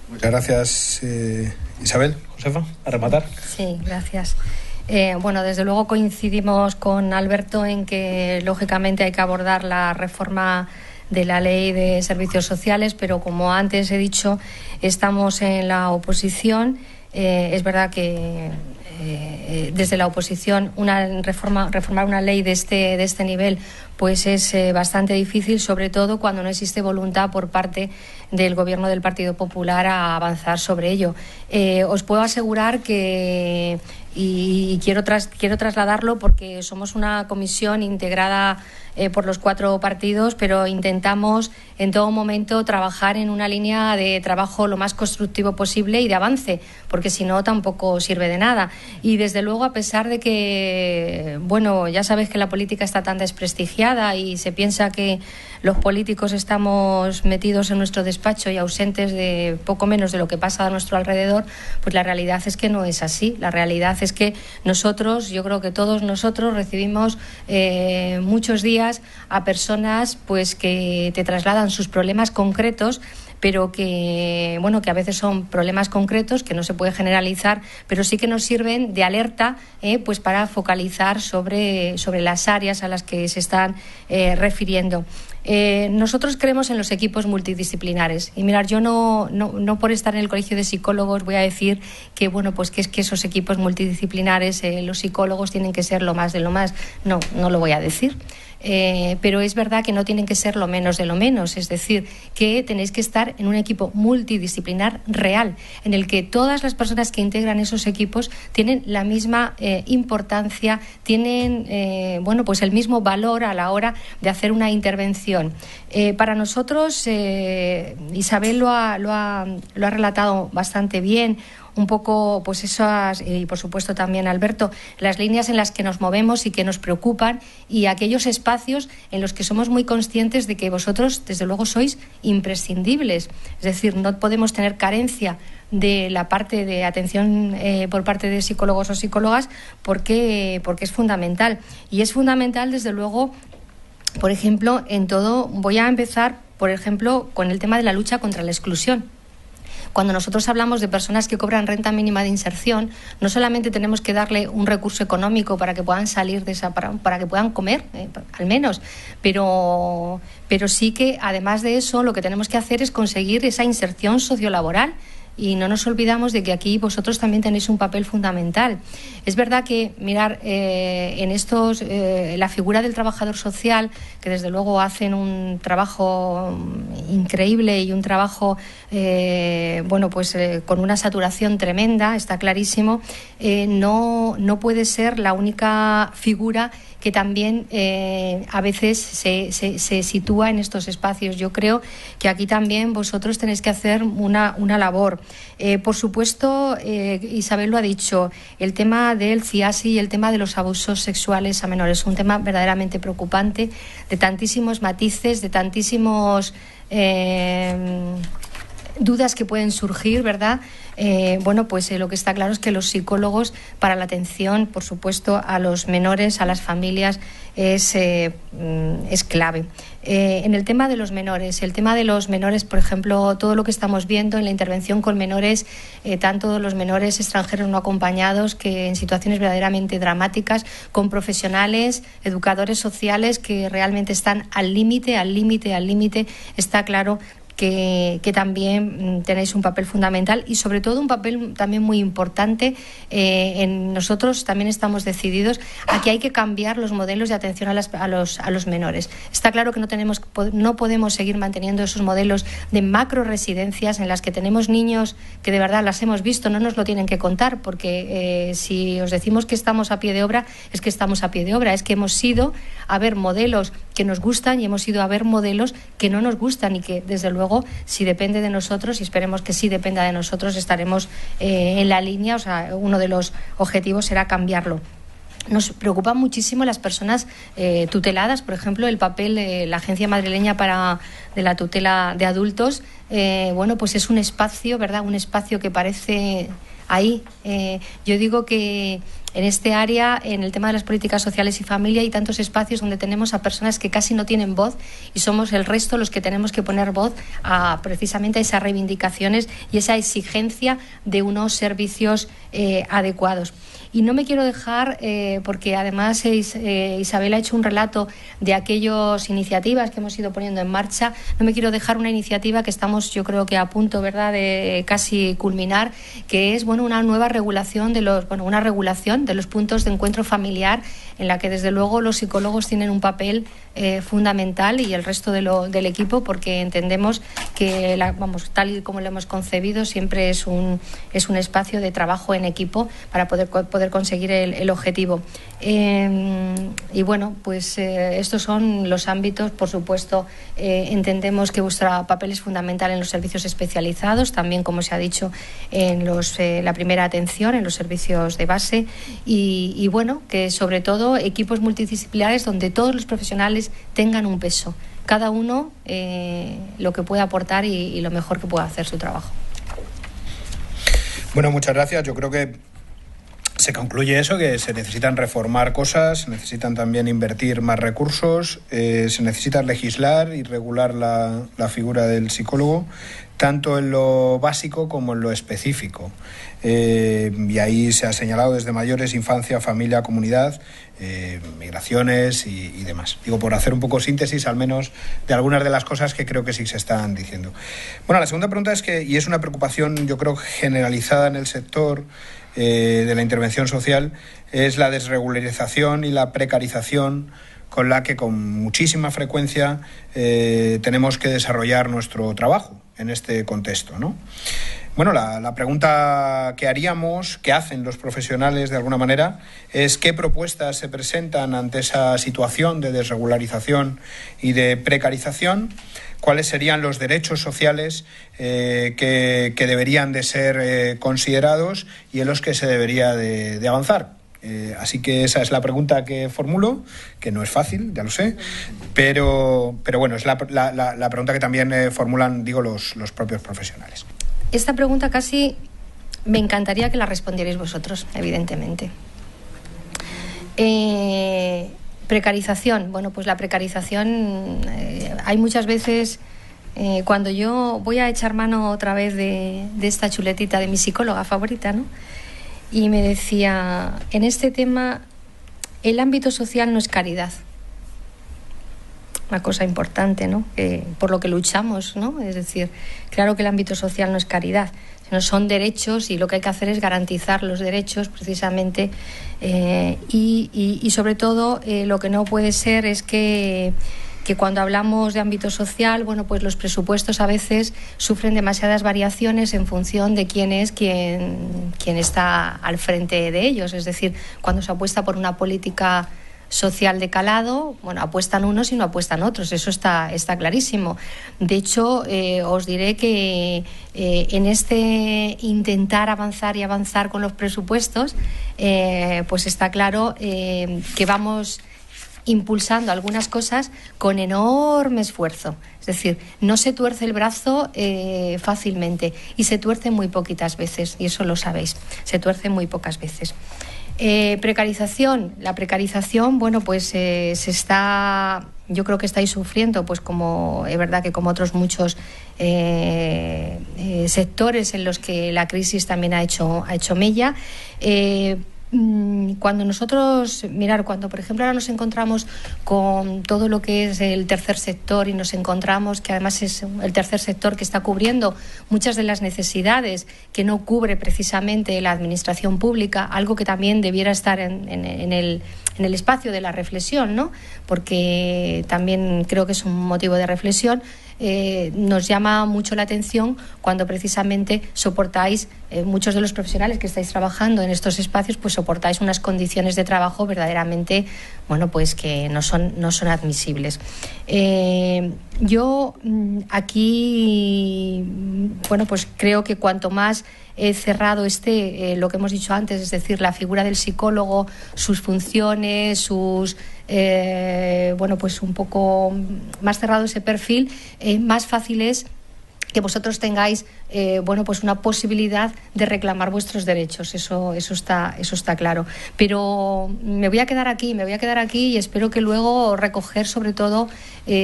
Muchas gracias, Isabel. Josefa, a rematar. Sí, gracias. Desde luego coincidimos con Alberto en que lógicamente hay que abordar la reforma de la Ley de Servicios Sociales, pero como antes he dicho, estamos en la oposición. Es verdad que desde la oposición reformar una ley de este nivel pues es bastante difícil, sobre todo cuando no existe voluntad por parte del Gobierno del Partido Popular a avanzar sobre ello. Os puedo asegurar que, y quiero trasladarlo porque somos una comisión integrada por los 4 partidos, pero intentamos en todo momento trabajar en una línea de trabajo lo más constructivo posible y de avance, porque si no tampoco sirve de nada. Y desde luego, a pesar de que, ya sabéis que la política está tan desprestigiada y se piensa que los políticos estamos metidos en nuestro despacho y ausentes de poco menos de lo que pasa a nuestro alrededor, pues la realidad es que no es así. La realidad es que yo creo que todos nosotros recibimos muchos días a personas pues que te trasladan sus problemas concretos, pero que, bueno, que a veces son problemas concretos que no se puede generalizar, pero sí que nos sirven de alerta, pues para focalizar sobre las áreas a las que se están refiriendo. Nosotros creemos en los equipos multidisciplinares y mirar, yo no por estar en el Colegio de Psicólogos voy a decir que bueno, pues que es que esos equipos multidisciplinares, los psicólogos tienen que ser lo más de lo más. No lo voy a decir. Pero es verdad que no tienen que ser lo menos de lo menos, es decir, que tenéis que estar en un equipo multidisciplinar real, en el que todas las personas que integran esos equipos tienen la misma importancia, tienen bueno, pues el mismo valor a la hora de hacer una intervención. Para nosotros, Isabel lo ha relatado bastante bien, un poco, pues esas, y por supuesto también Alberto, las líneas en las que nos movemos y que nos preocupan, y aquellos espacios en los que somos muy conscientes de que vosotros, desde luego, sois imprescindibles. Es decir, no podemos tener carencia de la parte de atención por parte de psicólogos o psicólogas porque es fundamental. Y es fundamental, desde luego, por ejemplo, en todo. Voy a empezar, por ejemplo, con el tema de la lucha contra la exclusión. Cuando nosotros hablamos de personas que cobran renta mínima de inserción, no solamente tenemos que darle un recurso económico para que puedan salir de esa, para que puedan comer, al menos, pero sí que, además de eso, lo que tenemos que hacer es conseguir esa inserción sociolaboral. Y no nos olvidamos de que aquí vosotros también tenéis un papel fundamental. Es verdad que, mirar, en estos, la figura del trabajador social, que desde luego hacen un trabajo increíble y un trabajo, bueno, pues con una saturación tremenda, está clarísimo, no puede ser la única figura que también a veces se sitúa en estos espacios. Yo creo que aquí también vosotros tenéis que hacer una labor. Por supuesto, Isabel lo ha dicho, el tema del CIASI y el tema de los abusos sexuales a menores es un tema verdaderamente preocupante, de tantísimos matices, de tantísimos dudas que pueden surgir, ¿verdad? Bueno, pues lo que está claro es que los psicólogos, para la atención, por supuesto, a los menores, a las familias, es clave. En el tema de los menores, por ejemplo, todo lo que estamos viendo en la intervención con menores, tanto los menores extranjeros no acompañados, que en situaciones verdaderamente dramáticas, con profesionales, educadores sociales que realmente están al límite, está claro que también tenéis un papel fundamental y sobre todo un papel también muy importante. Nosotros también estamos decididos a que hay que cambiar los modelos de atención a los menores. Está claro que no podemos seguir manteniendo esos modelos de macro residencias en las que tenemos niños que de verdad las hemos visto, no nos lo tienen que contar, porque si os decimos que estamos a pie de obra, es que estamos a pie de obra, es que hemos ido a ver modelos que nos gustan y hemos ido a ver modelos que no nos gustan y que desde luego, si depende de nosotros, y esperemos que sí dependa de nosotros, estaremos en la línea, o sea, uno de los objetivos será cambiarlo. Nos preocupan muchísimo las personas tuteladas, por ejemplo, el papel de la Agencia Madrileña de la Tutela de Adultos. Bueno, pues es un espacio, ¿verdad? Un espacio que parece ahí. Yo digo que en este área, en el tema de las políticas sociales y familia, hay tantos espacios donde tenemos a personas que casi no tienen voz y somos el resto los que tenemos que poner voz precisamente a esas reivindicaciones y esa exigencia de unos servicios adecuados. Y no me quiero dejar, porque además Isabel ha hecho un relato de aquellas iniciativas que hemos ido poniendo en marcha, no me quiero dejar una iniciativa que estamos, yo creo que a punto, ¿verdad?, de casi culminar, que es, bueno, una nueva regulación de los puntos de encuentro familiar, en la que desde luego los psicólogos tienen un papel fundamental y el resto del equipo, porque entendemos que tal y como lo hemos concebido, siempre es un espacio de trabajo en equipo para poder conseguir el objetivo. Y bueno, pues estos son los ámbitos. Por supuesto, entendemos que vuestro papel es fundamental en los servicios especializados, también, como se ha dicho, en la primera atención, en los servicios de base y bueno, que sobre todo equipos multidisciplinares donde todos los profesionales tengan un peso, cada uno lo que pueda aportar y lo mejor que pueda hacer su trabajo. Bueno, muchas gracias. Yo creo que se concluye eso, que se necesitan reformar cosas, se necesitan también invertir más recursos, se necesita legislar y regular la figura del psicólogo, tanto en lo básico como en lo específico. Y ahí se ha señalado desde mayores, infancia, familia, comunidad, migraciones y demás. Digo, por hacer un poco síntesis, al menos, de algunas de las cosas que creo que sí se están diciendo. Bueno, la segunda pregunta es que, y es una preocupación, yo creo, generalizada en el sector de la intervención social, es la desregularización y la precarización con la que con muchísima frecuencia tenemos que desarrollar nuestro trabajo en este contexto, ¿no? Bueno, la pregunta que haríamos, que hacen los profesionales de alguna manera, es qué propuestas se presentan ante esa situación de desregularización y de precarización, cuáles serían los derechos sociales que deberían de ser considerados y en los que se debería de avanzar. Así que esa es la pregunta que formulo, que no es fácil, ya lo sé, pero bueno, es la pregunta que también formulan, digo, los propios profesionales. Esta pregunta casi me encantaría que la respondierais vosotros, evidentemente. Precarización. Bueno, pues la precarización, hay muchas veces, cuando yo voy a echar mano otra vez de esta chuletita de mi psicóloga favorita, ¿no? Y me decía, en este tema, el ámbito social no es caridad. Una cosa importante, ¿no? Por lo que luchamos, ¿no? Es decir, claro que el ámbito social no es caridad, sino son derechos, y lo que hay que hacer es garantizar los derechos precisamente, y sobre todo lo que no puede ser es que cuando hablamos de ámbito social, bueno, pues los presupuestos a veces sufren demasiadas variaciones en función de quién es quien está al frente de ellos. Es decir, cuando se apuesta por una política social de calado, bueno, apuestan unos y no apuestan otros, eso está clarísimo. De hecho, os diré que en este intentar avanzar con los presupuestos, pues está claro que vamos impulsando algunas cosas con enorme esfuerzo. Es decir, no se tuerce el brazo fácilmente, y se tuerce muy poquitas veces, y eso lo sabéis, se tuerce muy pocas veces. Precarización. La precarización, bueno, pues yo creo que estáis sufriendo, pues como es verdad que como otros muchos sectores en los que la crisis también ha hecho mella. Cuando por ejemplo ahora nos encontramos con todo lo que es el tercer sector, y nos encontramos que además es el tercer sector que está cubriendo muchas de las necesidades que no cubre precisamente la administración pública, algo que también debiera estar en el espacio de la reflexión, ¿no? Porque también creo que es un motivo de reflexión. Nos llama mucho la atención cuando precisamente soportáis, muchos de los profesionales que estáis trabajando en estos espacios, pues soportáis unas condiciones de trabajo verdaderamente, bueno, pues que no son admisibles. Yo aquí, bueno, pues creo que cuanto más cerrado lo que hemos dicho antes, es decir, la figura del psicólogo, sus funciones, bueno, pues un poco más cerrado ese perfil, más fácil es que vosotros tengáis bueno, pues una posibilidad de reclamar vuestros derechos. Eso está claro. Pero me voy a quedar aquí y espero que luego recoger sobre todo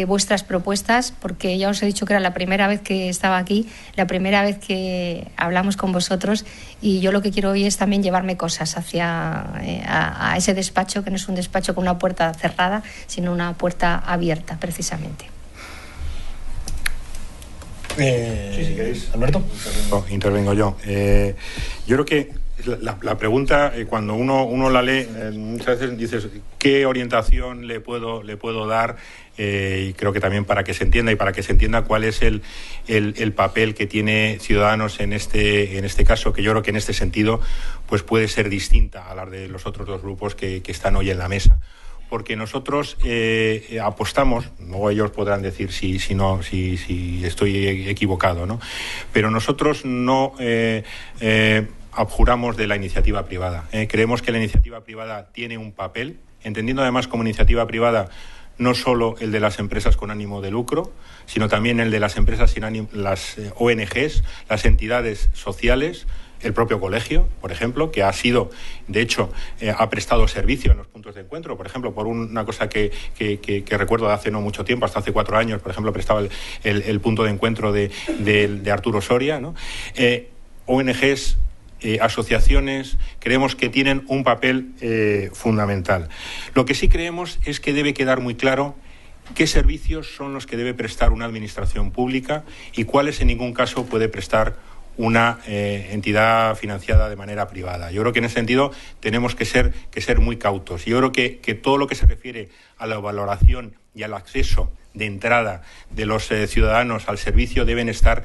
vuestras propuestas, porque ya os he dicho que era la primera vez que estaba aquí, la primera vez que hablamos con vosotros, y yo lo que quiero hoy es también llevarme cosas a ese despacho, que no es un despacho con una puerta cerrada, sino una puerta abierta, precisamente. Sí, si queréis, Alberto. Intervengo yo. Yo creo que la pregunta, cuando uno la lee, muchas veces dices, ¿qué orientación le puedo dar? Y creo que también para que se entienda cuál es el papel que tiene Ciudadanos en este caso, que yo creo que en este sentido pues puede ser distinta a la de los otros dos grupos que están hoy en la mesa. Porque nosotros apostamos, luego ellos podrán decir si estoy equivocado, ¿no? Pero nosotros no abjuramos de la iniciativa privada. Creemos que la iniciativa privada tiene un papel, entendiendo además como iniciativa privada no solo el de las empresas con ánimo de lucro, sino también el de las empresas sin ánimo, las ONGs, las entidades sociales, el propio colegio, por ejemplo, que ha sido, de hecho, ha prestado servicio en los puntos de encuentro, por ejemplo, por una cosa que recuerdo de hace no mucho tiempo, hasta hace 4 años, por ejemplo, prestaba el punto de encuentro de Arturo Soria, ¿no? ONGs, asociaciones, creemos que tienen un papel fundamental. Lo que sí creemos es que debe quedar muy claro qué servicios son los que debe prestar una administración pública y cuáles en ningún caso puede prestar una entidad financiada de manera privada. Yo creo que en ese sentido tenemos que ser muy cautos. Yo creo que todo lo que se refiere a la valoración y al acceso de entrada de los ciudadanos al servicio deben estar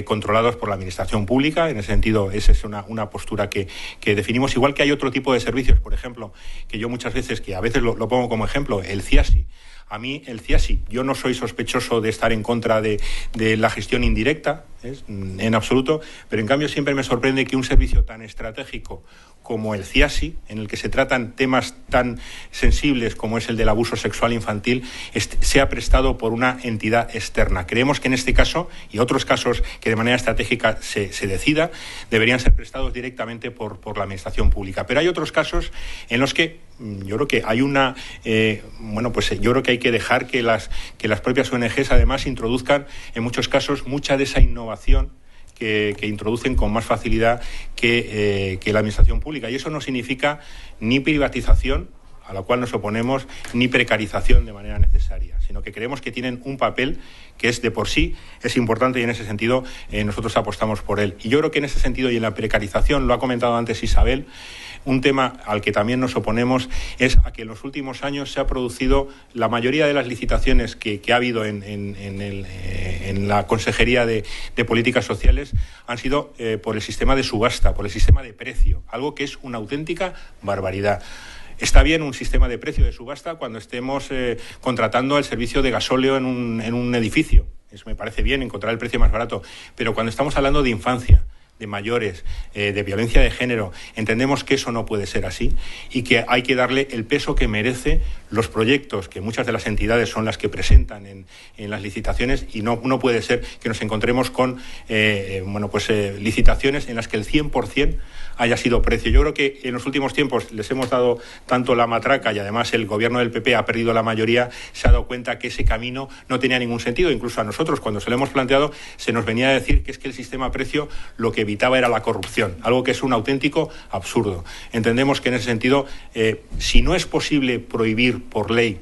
controlados por la administración pública. En ese sentido, esa es una postura que definimos. Igual que hay otro tipo de servicios, por ejemplo, que yo muchas veces, que a veces lo pongo como ejemplo, el CIASI. A mí, el CIASI, yo no soy sospechoso de estar en contra de la gestión indirecta, en absoluto, pero en cambio siempre me sorprende que un servicio tan estratégico como el CIASI, en el que se tratan temas tan sensibles como es el del abuso sexual infantil, sea prestado por una entidad externa. Creemos que en este caso, y otros casos que de manera estratégica se decida, deberían ser prestados directamente por la administración pública. Pero hay otros casos en los que yo creo que hay yo creo que hay que dejar que las propias ONGs además introduzcan en muchos casos mucha de esa innovación que introducen con más facilidad que la administración pública. Y eso no significa ni privatización, a la cual nos oponemos, ni precarización de manera necesaria, sino que creemos que tienen un papel que es de por sí, es importante y en ese sentido nosotros apostamos por él. Y yo creo que en ese sentido y en la precarización, lo ha comentado antes Isabel, un tema al que también nos oponemos es a que en los últimos años se ha producido la mayoría de las licitaciones que ha habido en la Consejería de Políticas Sociales han sido por el sistema de subasta, por el sistema de precio, algo que es una auténtica barbaridad. Está bien un sistema de precio de subasta cuando estemos contratando el servicio de gasóleo en un edificio. Eso me parece bien, encontrar el precio más barato. Pero cuando estamos hablando de infancia, de mayores, de violencia de género, entendemos que eso no puede ser así y que hay que darle el peso que merece los proyectos que muchas de las entidades son las que presentan en las licitaciones y no puede ser que nos encontremos con licitaciones en las que el 100% haya sido precio. Yo creo que en los últimos tiempos les hemos dado tanto la matraca y además el gobierno del PP ha perdido la mayoría, se ha dado cuenta que ese camino no tenía ningún sentido. Incluso a nosotros, cuando se lo hemos planteado, se nos venía a decir que es que el sistema precio lo que evitaba era la corrupción, algo que es un auténtico absurdo. Entendemos que en ese sentido, si no es posible prohibir por ley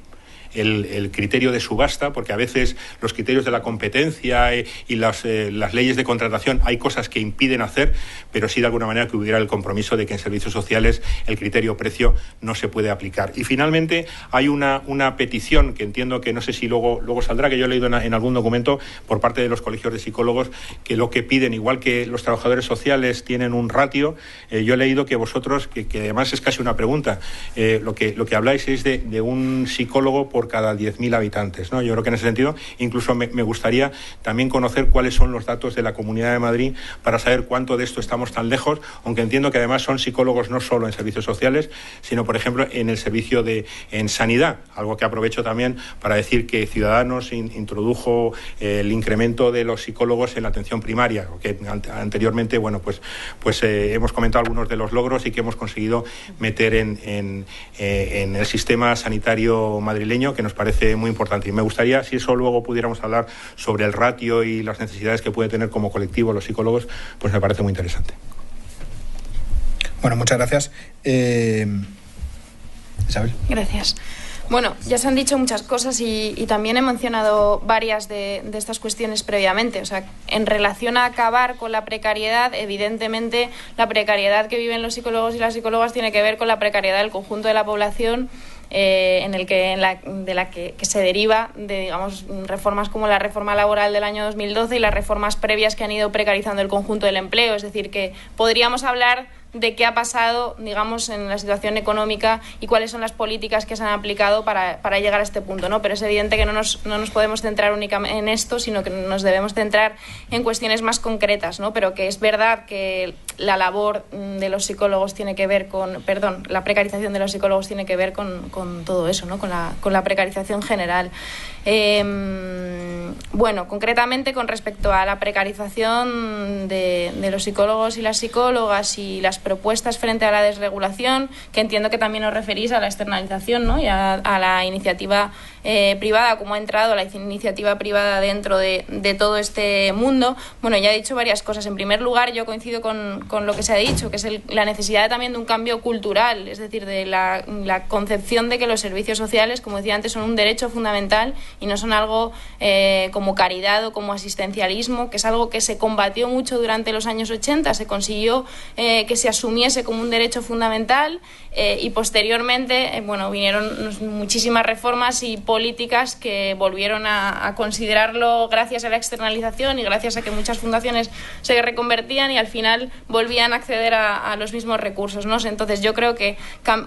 el criterio de subasta, porque a veces los criterios de la competencia y las leyes de contratación hay cosas que impiden hacer, pero sí de alguna manera que hubiera el compromiso de que en servicios sociales el criterio precio no se puede aplicar. Y finalmente hay una petición que entiendo que no sé si luego saldrá, que yo he leído en algún documento por parte de los colegios de psicólogos, que lo que piden, igual que los trabajadores sociales tienen un ratio, yo he leído que vosotros, que además es casi una pregunta, lo que habláis es de un psicólogo por cada 10.000 habitantes, ¿no? Yo creo que en ese sentido incluso me gustaría también conocer cuáles son los datos de la Comunidad de Madrid para saber cuánto de esto estamos tan lejos, aunque entiendo que además son psicólogos no solo en servicios sociales, sino por ejemplo en el servicio en sanidad, algo que aprovecho también para decir que Ciudadanos introdujo el incremento de los psicólogos en la atención primaria, que anteriormente hemos comentado algunos de los logros y que hemos conseguido meter en el sistema sanitario madrileño, que nos parece muy importante. Y me gustaría, si eso luego pudiéramos hablar sobre el ratio y las necesidades que puede tener como colectivo los psicólogos, pues me parece muy interesante. Bueno, muchas gracias. Isabel. Gracias. Bueno, ya se han dicho muchas cosas y también he mencionado varias de estas cuestiones previamente. O sea, en relación a acabar con la precariedad, evidentemente la precariedad que viven los psicólogos y las psicólogas tiene que ver con la precariedad del conjunto de la población, de la que se deriva de, digamos, reformas como la reforma laboral del año 2012 y las reformas previas que han ido precarizando el conjunto del empleo. Es decir, que podríamos hablar de qué ha pasado, digamos, en la situación económica y cuáles son las políticas que se han aplicado para llegar a este punto, ¿no? Pero es evidente que no nos podemos centrar únicamente en esto, sino que nos debemos centrar en cuestiones más concretas, ¿no? Pero que es verdad que la labor de los psicólogos tiene que ver la precarización de los psicólogos tiene que ver con todo eso, ¿no? Con la precarización general. Bueno, concretamente con respecto a la precarización de los psicólogos y las psicólogas y las propuestas frente a la desregulación, que entiendo que también os referís a la externalización, ¿no? Y a la iniciativa privada, cómo ha entrado la iniciativa privada dentro de todo este mundo. Bueno, ya he dicho varias cosas. En primer lugar, yo coincido con lo que se ha dicho, que es la necesidad también de un cambio cultural, es decir, de la concepción de que los servicios sociales, como decía antes, son un derecho fundamental y no son algo como caridad o como asistencialismo, que es algo que se combatió mucho durante los años 80, se consiguió que se asumiese como un derecho fundamental y posteriormente vinieron muchísimas reformas y políticas que volvieron a considerarlo gracias a la externalización y gracias a que muchas fundaciones se reconvertían y al final volvían a acceder a los mismos recursos, ¿no? Entonces yo creo que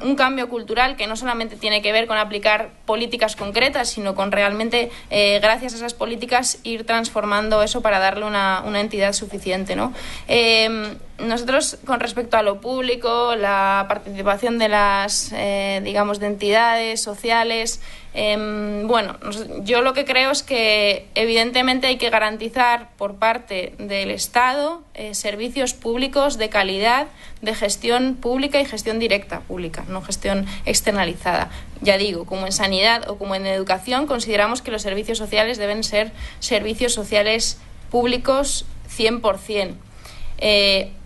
un cambio cultural que no solamente tiene que ver con aplicar políticas concretas, sino con realmente, gracias a esas políticas, ir transformando eso para darle una entidad suficiente, ¿no? Nosotros, con respecto a lo público, la participación de las, de entidades sociales, yo lo que creo es que evidentemente hay que garantizar por parte del Estado servicios públicos de calidad, de gestión pública y gestión directa pública, no gestión externalizada. Ya digo, como en sanidad o como en educación, consideramos que los servicios sociales deben ser servicios sociales públicos 100%.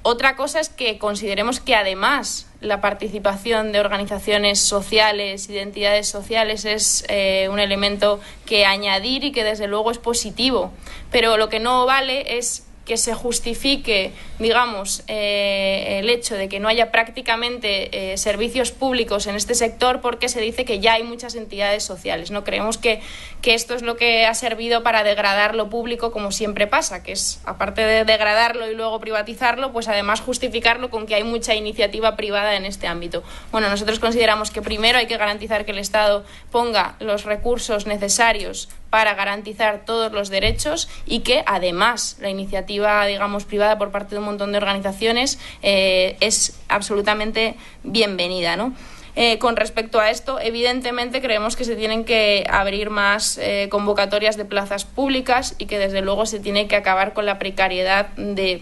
Otra cosa es que consideremos que además la participación de organizaciones sociales y de entidades sociales es un elemento que añadir y que desde luego es positivo, pero lo que no vale es que se justifique, el hecho de que no haya prácticamente servicios públicos en este sector porque se dice que ya hay muchas entidades sociales. No creemos que esto es lo que ha servido para degradar lo público, como siempre pasa, que es, aparte de degradarlo y luego privatizarlo, pues además justificarlo con que hay mucha iniciativa privada en este ámbito. Bueno, nosotros consideramos que primero hay que garantizar que el Estado ponga los recursos necesarios para garantizar todos los derechos y que además la iniciativa, privada por parte de un montón de organizaciones es absolutamente bienvenida, ¿no? Con respecto a esto, evidentemente creemos que se tienen que abrir más convocatorias de plazas públicas y que desde luego se tiene que acabar con la precariedad de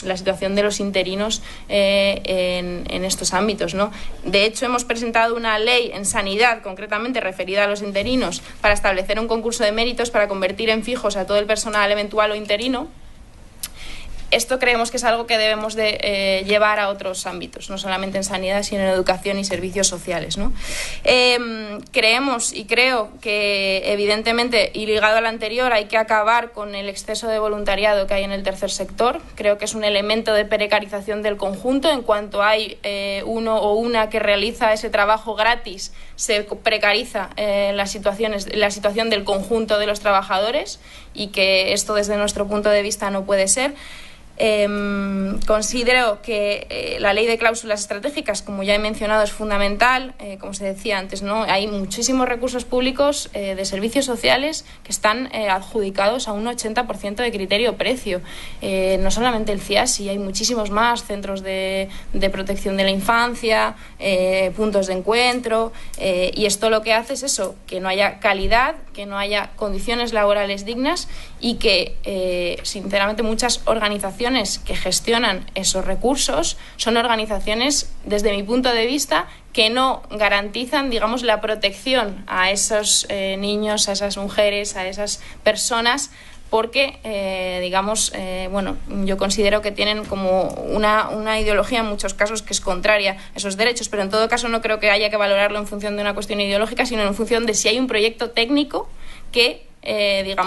la situación de los interinos en estos ámbitos, ¿no? De hecho, hemos presentado una ley en sanidad concretamente referida a los interinos para establecer un concurso de méritos para convertir en fijos a todo el personal eventual o interino. Esto creemos que es algo que debemos de llevar a otros ámbitos, no solamente en sanidad, sino en educación y servicios sociales, ¿no? Creemos y creo que, evidentemente, y ligado al anterior, hay que acabar con el exceso de voluntariado que hay en el tercer sector. Creo que es un elemento de precarización del conjunto. En cuanto hay uno o una que realiza ese trabajo gratis, se precariza la situación del conjunto de los trabajadores y que esto, desde nuestro punto de vista, no puede ser. Considero que la ley de cláusulas estratégicas, como ya he mencionado, es fundamental. Como se decía antes, ¿no? Hay muchísimos recursos públicos de servicios sociales que están adjudicados a un 80% de criterio-precio. No solamente el CIASI, hay muchísimos más centros de protección de la infancia, puntos de encuentro, y esto lo que hace es eso, que no haya calidad, que no haya condiciones laborales dignas y que, sinceramente, muchas organizaciones que gestionan esos recursos son organizaciones, desde mi punto de vista, que no garantizan, la protección a esos niños, a esas mujeres, a esas personas, porque, yo considero que tienen como una ideología en muchos casos que es contraria a esos derechos, pero en todo caso no creo que haya que valorarlo en función de una cuestión ideológica, sino en función de si hay un proyecto técnico que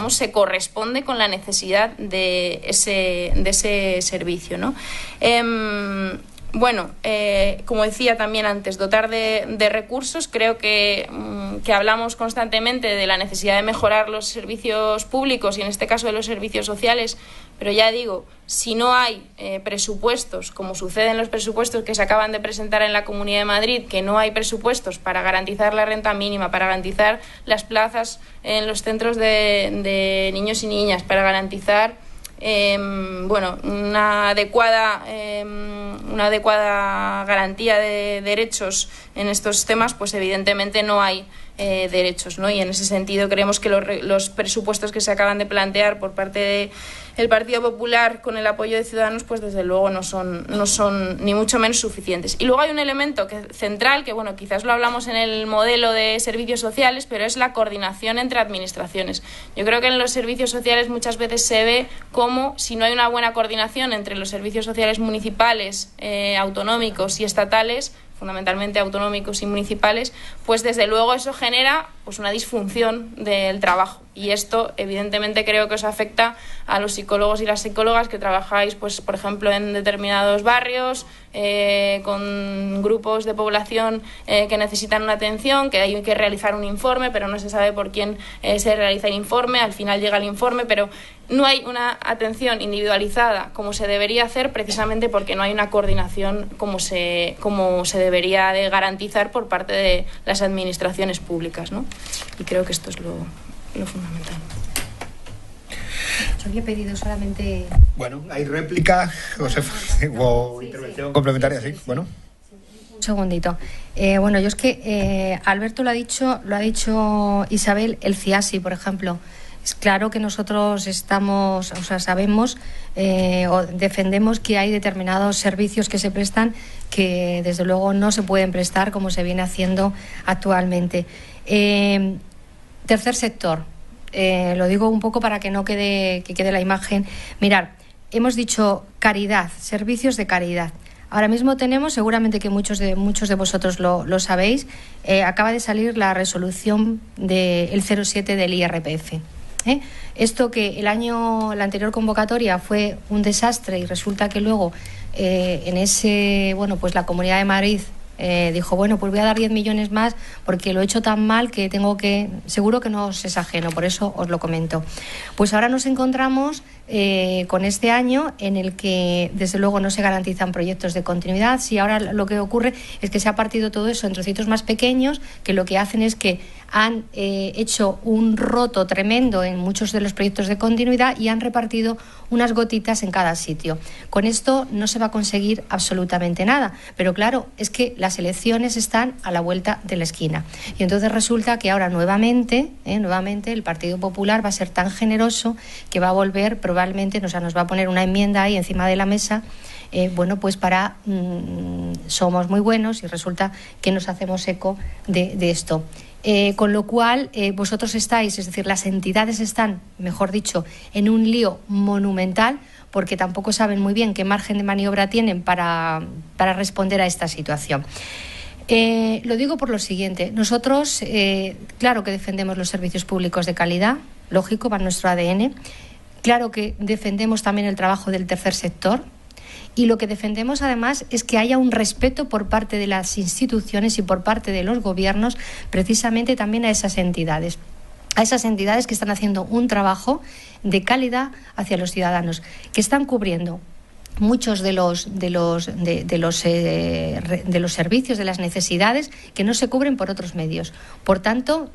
se corresponde con la necesidad de ese servicio, ¿no? Como decía también antes, dotar de recursos. Creo que hablamos constantemente de la necesidad de mejorar los servicios públicos y en este caso de los servicios sociales, Pero ya digo, si no hay presupuestos, como sucede en los presupuestos que se acaban de presentar en la Comunidad de Madrid, que no hay presupuestos para garantizar la renta mínima, para garantizar las plazas en los centros de niños y niñas, para garantizar una adecuada garantía de derechos en estos temas, pues evidentemente no hay derechos, ¿no? Y en ese sentido creemos que los presupuestos que se acaban de plantear por parte del Partido Popular con el apoyo de Ciudadanos, pues desde luego no son ni mucho menos suficientes. Y luego hay un elemento central que, bueno, quizás lo hablamos en el modelo de servicios sociales, pero es la coordinación entre administraciones. Yo creo que en los servicios sociales muchas veces se ve como si no hay una buena coordinación entre los servicios sociales municipales, autonómicos y estatales, fundamentalmente autonómicos y municipales, pues desde luego eso genera pues una disfunción del trabajo. Y esto evidentemente creo que os afecta a los psicólogos y las psicólogas que trabajáis, pues por ejemplo, en determinados barrios, con grupos de población que necesitan una atención, que hay que realizar un informe, pero no se sabe por quién se realiza el informe. Al final llega el informe, pero no hay una atención individualizada como se debería hacer, precisamente porque no hay una coordinación como se debería de garantizar por parte de las administraciones públicas, ¿no? Y creo que esto es lo fundamental. Yo había pedido solamente... Bueno, ¿hay réplica, Josefa? ¿O intervención complementaria? Sí, bueno. Un segundito. Yo es que Alberto lo ha dicho Isabel, el CIASI, por ejemplo. Es claro que nosotros sabemos o defendemos que hay determinados servicios que se prestan que desde luego no se pueden prestar como se viene haciendo actualmente. Tercer sector. Lo digo un poco para que no quede la imagen. Mirad, hemos dicho caridad, servicios de caridad. Ahora mismo tenemos, seguramente que muchos de vosotros lo sabéis, acaba de salir la resolución del 07 del IRPF. Esto que la anterior convocatoria fue un desastre y resulta que luego la Comunidad de Madrid dijo, pues voy a dar 10 millones más porque lo he hecho tan mal que seguro que no os es ajeno, por eso os lo comento. Pues ahora nos encontramos con este año en el que desde luego no se garantizan proyectos de continuidad. Si ahora lo que ocurre es que se ha partido todo eso en trocitos más pequeños, que lo que hacen es que han hecho un roto tremendo en muchos de los proyectos de continuidad y han repartido unas gotitas en cada sitio. Con esto no se va a conseguir absolutamente nada, pero claro, es que las elecciones están a la vuelta de la esquina y entonces resulta que ahora nuevamente el Partido Popular va a ser tan generoso que va a volver probablemente, nos va a poner una enmienda ahí encima de la mesa, para somos muy buenos y resulta que nos hacemos eco de esto. Con lo cual, vosotros estáis, es decir, las entidades están, mejor dicho, en un lío monumental porque tampoco saben muy bien qué margen de maniobra tienen para responder a esta situación. Lo digo por lo siguiente. Nosotros, claro que defendemos los servicios públicos de calidad, lógico, va en nuestro ADN. Claro que defendemos también el trabajo del tercer sector. Y lo que defendemos, además, es que haya un respeto por parte de las instituciones y por parte de los gobiernos, precisamente también a esas entidades que están haciendo un trabajo de calidad hacia los ciudadanos, que están cubriendo muchos de los servicios, de las necesidades que no se cubren por otros medios. Por tanto,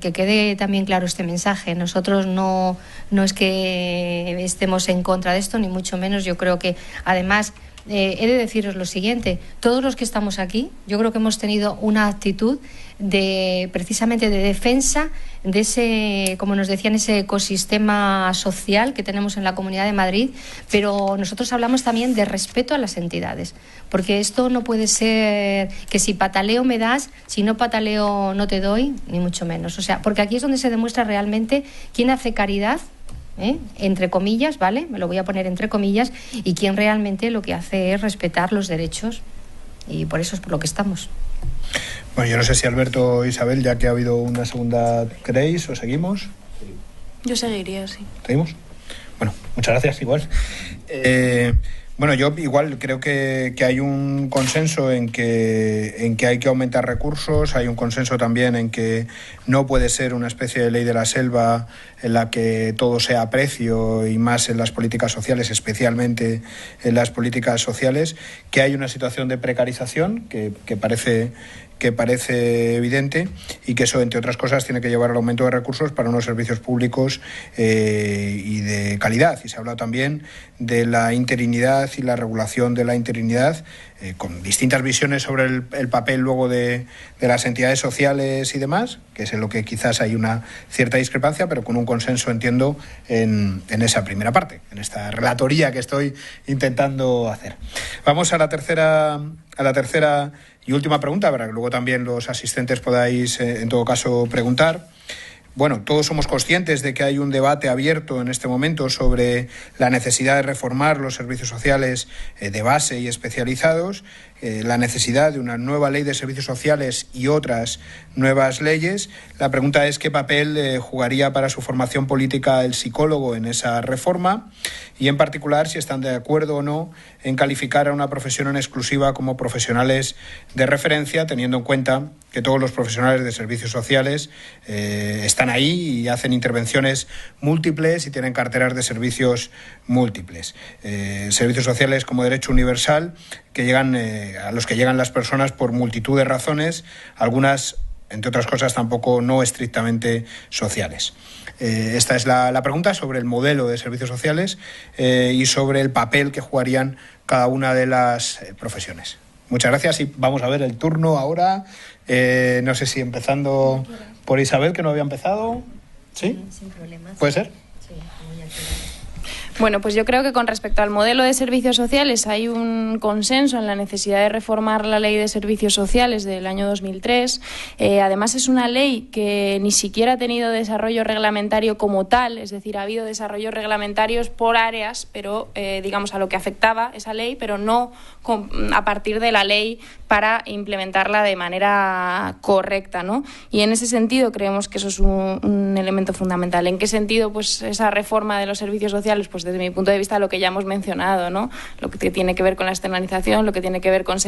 que quede también claro este mensaje. Nosotros no es que estemos en contra de esto, ni mucho menos. Yo creo que, además, he de deciros lo siguiente: todos los que estamos aquí, yo creo que hemos tenido una actitud precisamente de defensa de ese, como nos decían, ese ecosistema social que tenemos en la Comunidad de Madrid, pero nosotros hablamos también de respeto a las entidades, porque esto no puede ser que si pataleo me das, si no pataleo no te doy, ni mucho menos. O sea, porque aquí es donde se demuestra realmente quién hace caridad, entre comillas, ¿vale? Me lo voy a poner entre comillas, y quién realmente lo que hace es respetar los derechos, y por eso es por lo que estamos. Bueno, yo no sé si Alberto o Isabel, ya que ha habido una segunda, ¿queréis o seguimos? Yo seguiría, sí. ¿Seguimos? Bueno, muchas gracias, igual. Bueno, yo igual creo que hay un consenso en que hay que aumentar recursos, hay un consenso también en que no puede ser una especie de ley de la selva en la que todo sea a precio y más en las políticas sociales, especialmente en las políticas sociales, que hay una situación de precarización que parece evidente y que eso, entre otras cosas, tiene que llevar al aumento de recursos para unos servicios públicos y de calidad. Y se ha hablado también de la interinidad y la regulación de la interinidad, con distintas visiones sobre el papel luego de las entidades sociales y demás, que es en lo que quizás hay una cierta discrepancia, pero con un consenso, entiendo, en esa primera parte, en esta relatoría que estoy intentando hacer. Vamos a la tercera y última pregunta, para que luego también los asistentes podáis, en todo caso, preguntar. Bueno, todos somos conscientes de que hay un debate abierto en este momento sobre la necesidad de reformar los servicios sociales de base y especializados, la necesidad de una nueva ley de servicios sociales y otras nuevas leyes. La pregunta es qué papel jugaría para su formación política el psicólogo en esa reforma y, en particular, si están de acuerdo o no en calificar a una profesión en exclusiva como profesionales de referencia, teniendo en cuenta que todos los profesionales de servicios sociales están ahí y hacen intervenciones múltiples y tienen carteras de servicios múltiples. Servicios sociales como derecho universal que llegan a los que llegan las personas por multitud de razones, algunas, entre otras cosas, tampoco no estrictamente sociales. Esta es la pregunta sobre el modelo de servicios sociales y sobre el papel que jugarían cada una de las profesiones. Muchas gracias y vamos a ver el turno ahora. No sé si empezando por Isabel, que no había empezado. ¿Sí? Sin problemas. ¿Puede ser? Sí, como ya quieras. Bueno, pues yo creo que con respecto al modelo de servicios sociales hay un consenso en la necesidad de reformar la Ley de Servicios Sociales del año 2003. Además, es una ley que ni siquiera ha tenido desarrollo reglamentario como tal, es decir, ha habido desarrollos reglamentarios por áreas, pero digamos a lo que afectaba esa ley, pero no a partir de la ley para implementarla de manera correcta, ¿no? Y en ese sentido creemos que eso es un elemento fundamental. ¿En qué sentido? Pues esa reforma de los servicios sociales, pues desde mi punto de vista lo que ya hemos mencionado, ¿no? Lo que tiene que ver con la externalización, lo que tiene que ver con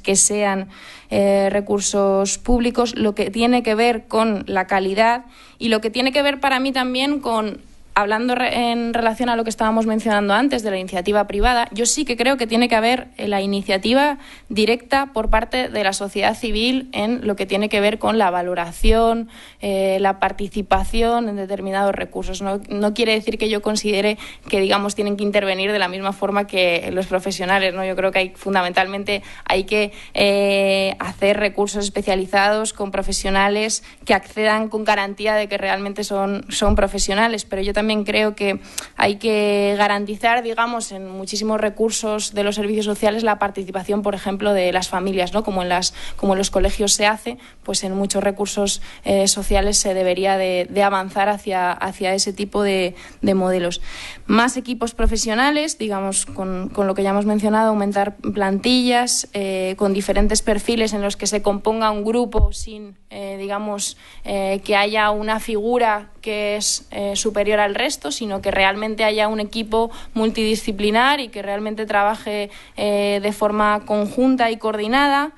que sean recursos públicos, lo que tiene que ver con la calidad y lo que tiene que ver para mí también con, hablando en relación a lo que estábamos mencionando antes de la iniciativa privada, yo sí que creo que tiene que haber la iniciativa directa por parte de la sociedad civil en lo que tiene que ver con la valoración, la participación en determinados recursos. No quiere decir que yo considere que, digamos, tienen que intervenir de la misma forma que los profesionales, ¿no? Yo creo que fundamentalmente hay que hacer recursos especializados con profesionales que accedan con garantía de que realmente son profesionales, pero yo también creo que hay que garantizar, digamos, en muchísimos recursos de los servicios sociales la participación, por ejemplo, de las familias, ¿no? Como en los colegios se hace, pues en muchos recursos sociales se debería de avanzar hacia ese tipo de modelos. Más equipos profesionales, digamos, con lo que ya hemos mencionado, aumentar plantillas con diferentes perfiles en los que se componga un grupo sin, digamos, que haya una figura que es superior al resto, sino que realmente haya un equipo multidisciplinar y que realmente trabaje de forma conjunta y coordinada.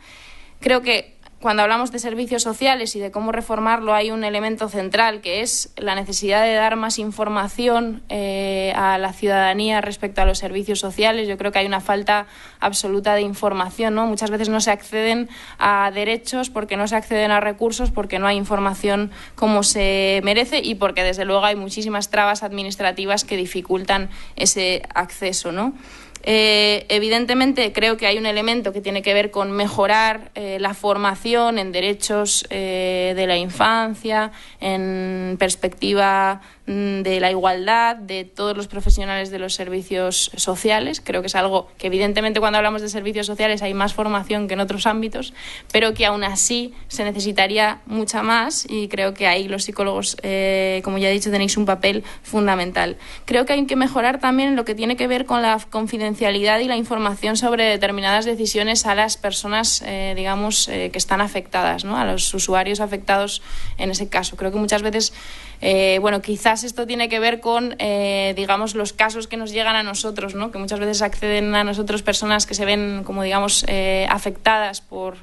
Creo que cuando hablamos de servicios sociales y de cómo reformarlo hay un elemento central que es la necesidad de dar más información a la ciudadanía respecto a los servicios sociales. Yo creo que hay una falta absoluta de información, ¿no? Muchas veces no se acceden a derechos porque no se acceden a recursos, porque no hay información como se merece y porque desde luego hay muchísimas trabas administrativas que dificultan ese acceso, ¿no? Evidentemente creo que hay un elemento que tiene que ver con mejorar la formación en derechos de la infancia, en perspectiva de la igualdad de todos los profesionales de los servicios sociales. Creo que es algo que evidentemente cuando hablamos de servicios sociales hay más formación que en otros ámbitos, pero que aún así se necesitaría mucha más y creo que ahí los psicólogos, como ya he dicho, tenéis un papel fundamental. Creo que hay que mejorar también lo que tiene que ver con la confidencialidad y la información sobre determinadas decisiones a las personas, digamos, que están afectadas, ¿no? A los usuarios afectados en ese caso. Creo que muchas veces Bueno, quizás esto tiene que ver con, digamos, los casos que nos llegan a nosotros, ¿no? Que muchas veces acceden a nosotros personas que se ven como, digamos, afectadas por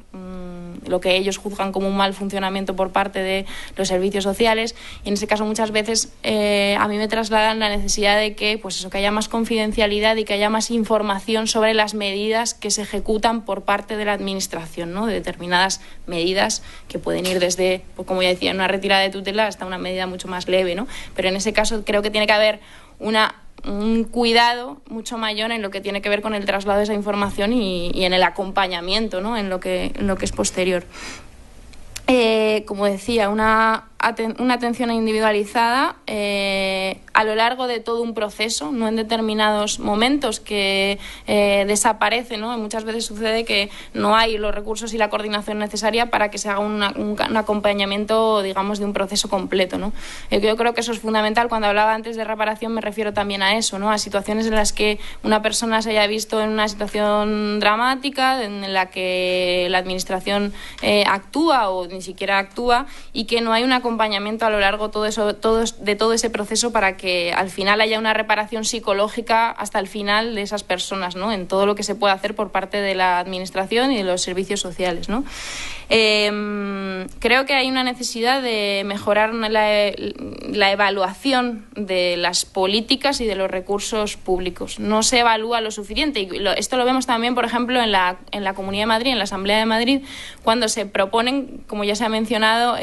lo que ellos juzgan como un mal funcionamiento por parte de los servicios sociales, y en ese caso muchas veces a mí me trasladan la necesidad de que, pues eso, que haya más confidencialidad y que haya más información sobre las medidas que se ejecutan por parte de la administración, ¿no? De determinadas medidas que pueden ir desde, pues como ya decía, una retirada de tutela hasta una medida mucho más leve, ¿no? Pero en ese caso creo que tiene que haber un cuidado mucho mayor en lo que tiene que ver con el traslado de esa información y en el acompañamiento, ¿no? En lo que es posterior. Como decía, una atención individualizada a lo largo de todo un proceso, no en determinados momentos que desaparece, ¿no? Muchas veces sucede que no hay los recursos y la coordinación necesaria para que se haga un acompañamiento, digamos, de un proceso completo, ¿no? Yo creo que eso es fundamental. Cuando hablaba antes de reparación me refiero también a eso, ¿no? A situaciones en las que una persona se haya visto en una situación dramática, en la que la administración actúa o ni siquiera actúa, y que no hay un acompañamiento a lo largo de todo ese proceso para que al final haya una reparación psicológica hasta el final de esas personas, ¿no? En todo lo que se puede hacer por parte de la administración y de los servicios sociales, ¿no? Creo que hay una necesidad de mejorar la evaluación de las políticas y de los recursos públicos. No se evalúa lo suficiente, y esto lo vemos también, por ejemplo, en la Comunidad de Madrid, en la Asamblea de Madrid, cuando se proponen, como ya se ha mencionado,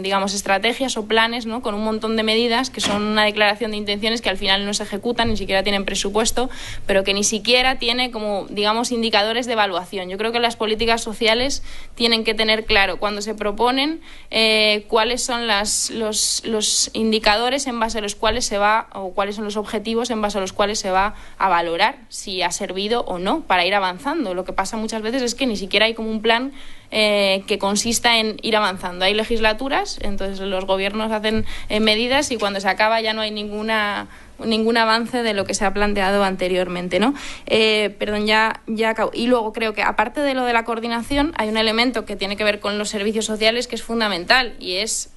digamos, estrategias o planes, ¿no? Con un montón de medidas que son una declaración de intenciones que al final no se ejecutan, ni siquiera tienen presupuesto, pero que ni siquiera tiene como, digamos, indicadores de evaluación. Yo creo que las políticas sociales tienen que tener claro cuando se proponen cuáles son los indicadores en base a los cuales se va, o cuáles son los objetivos en base a los cuales se va a valorar si ha servido o no para ir avanzando. Lo que pasa muchas veces es que ni siquiera hay como un plan que consista en ir avanzando. Hay legislaturas, entonces los gobiernos hacen medidas y cuando se acaba ya no hay ningún avance de lo que se ha planteado anteriormente, ¿no? Ya acabo. Y luego creo que, aparte de lo de la coordinación, hay un elemento que tiene que ver con los servicios sociales que es fundamental, y es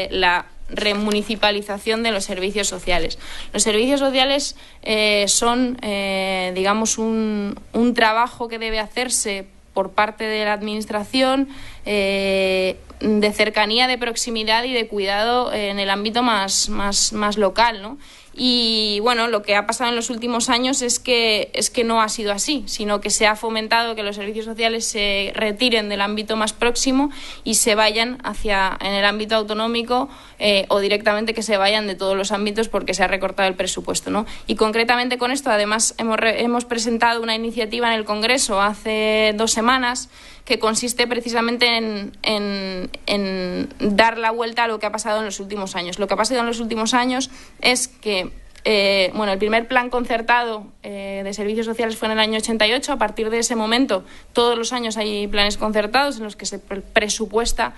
la remunicipalización de los servicios sociales. Los servicios sociales son, digamos, un trabajo que debe hacerse por parte de la administración, de cercanía, de proximidad y de cuidado en el ámbito más local, ¿no? Y bueno, lo que ha pasado en los últimos años es que no ha sido así, sino que se ha fomentado que los servicios sociales se retiren del ámbito más próximo y se vayan en el ámbito autonómico, o directamente que se vayan de todos los ámbitos porque se ha recortado el presupuesto, ¿no? Y concretamente con esto, además, hemos presentado una iniciativa en el Congreso hace 2 semanas que consiste precisamente en dar la vuelta a lo que ha pasado en los últimos años. Lo que ha pasado en los últimos años es que el primer plan concertado de servicios sociales fue en el año 88. A partir de ese momento, todos los años hay planes concertados en los que se presupuesta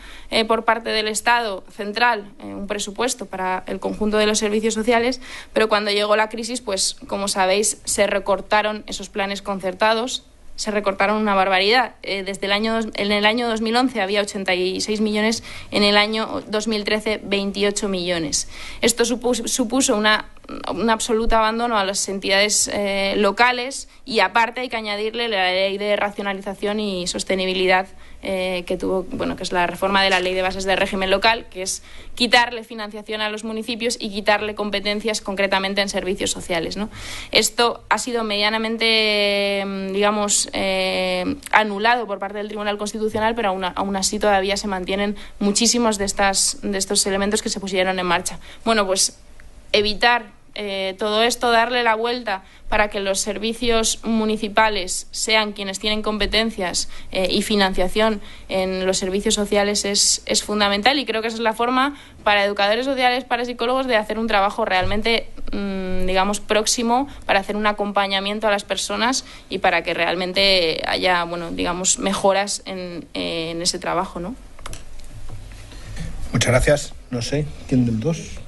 por parte del Estado central un presupuesto para el conjunto de los servicios sociales, pero cuando llegó la crisis, pues como sabéis, se recortaron esos planes concertados. Se recortaron una barbaridad. En el año 2011 había 86 millones, en el año 2013 28 millones. Esto supuso un absoluto abandono a las entidades locales, y aparte hay que añadirle la ley de racionalización y sostenibilidad que tuvo, que es la reforma de la ley de bases de régimen local, que es quitarle financiación a los municipios y quitarle competencias concretamente en servicios sociales, ¿no? Esto ha sido medianamente, anulado por parte del Tribunal Constitucional, pero aún así todavía se mantienen muchísimos de estos elementos que se pusieron en marcha. Bueno, pues evitar todo esto, darle la vuelta para que los servicios municipales sean quienes tienen competencias y financiación en los servicios sociales es fundamental, y creo que esa es la forma para educadores sociales, para psicólogos, de hacer un trabajo realmente, próximo, para hacer un acompañamiento a las personas y para que realmente haya, mejoras en ese trabajo, ¿no? Muchas gracias. No sé, ¿quién del dos?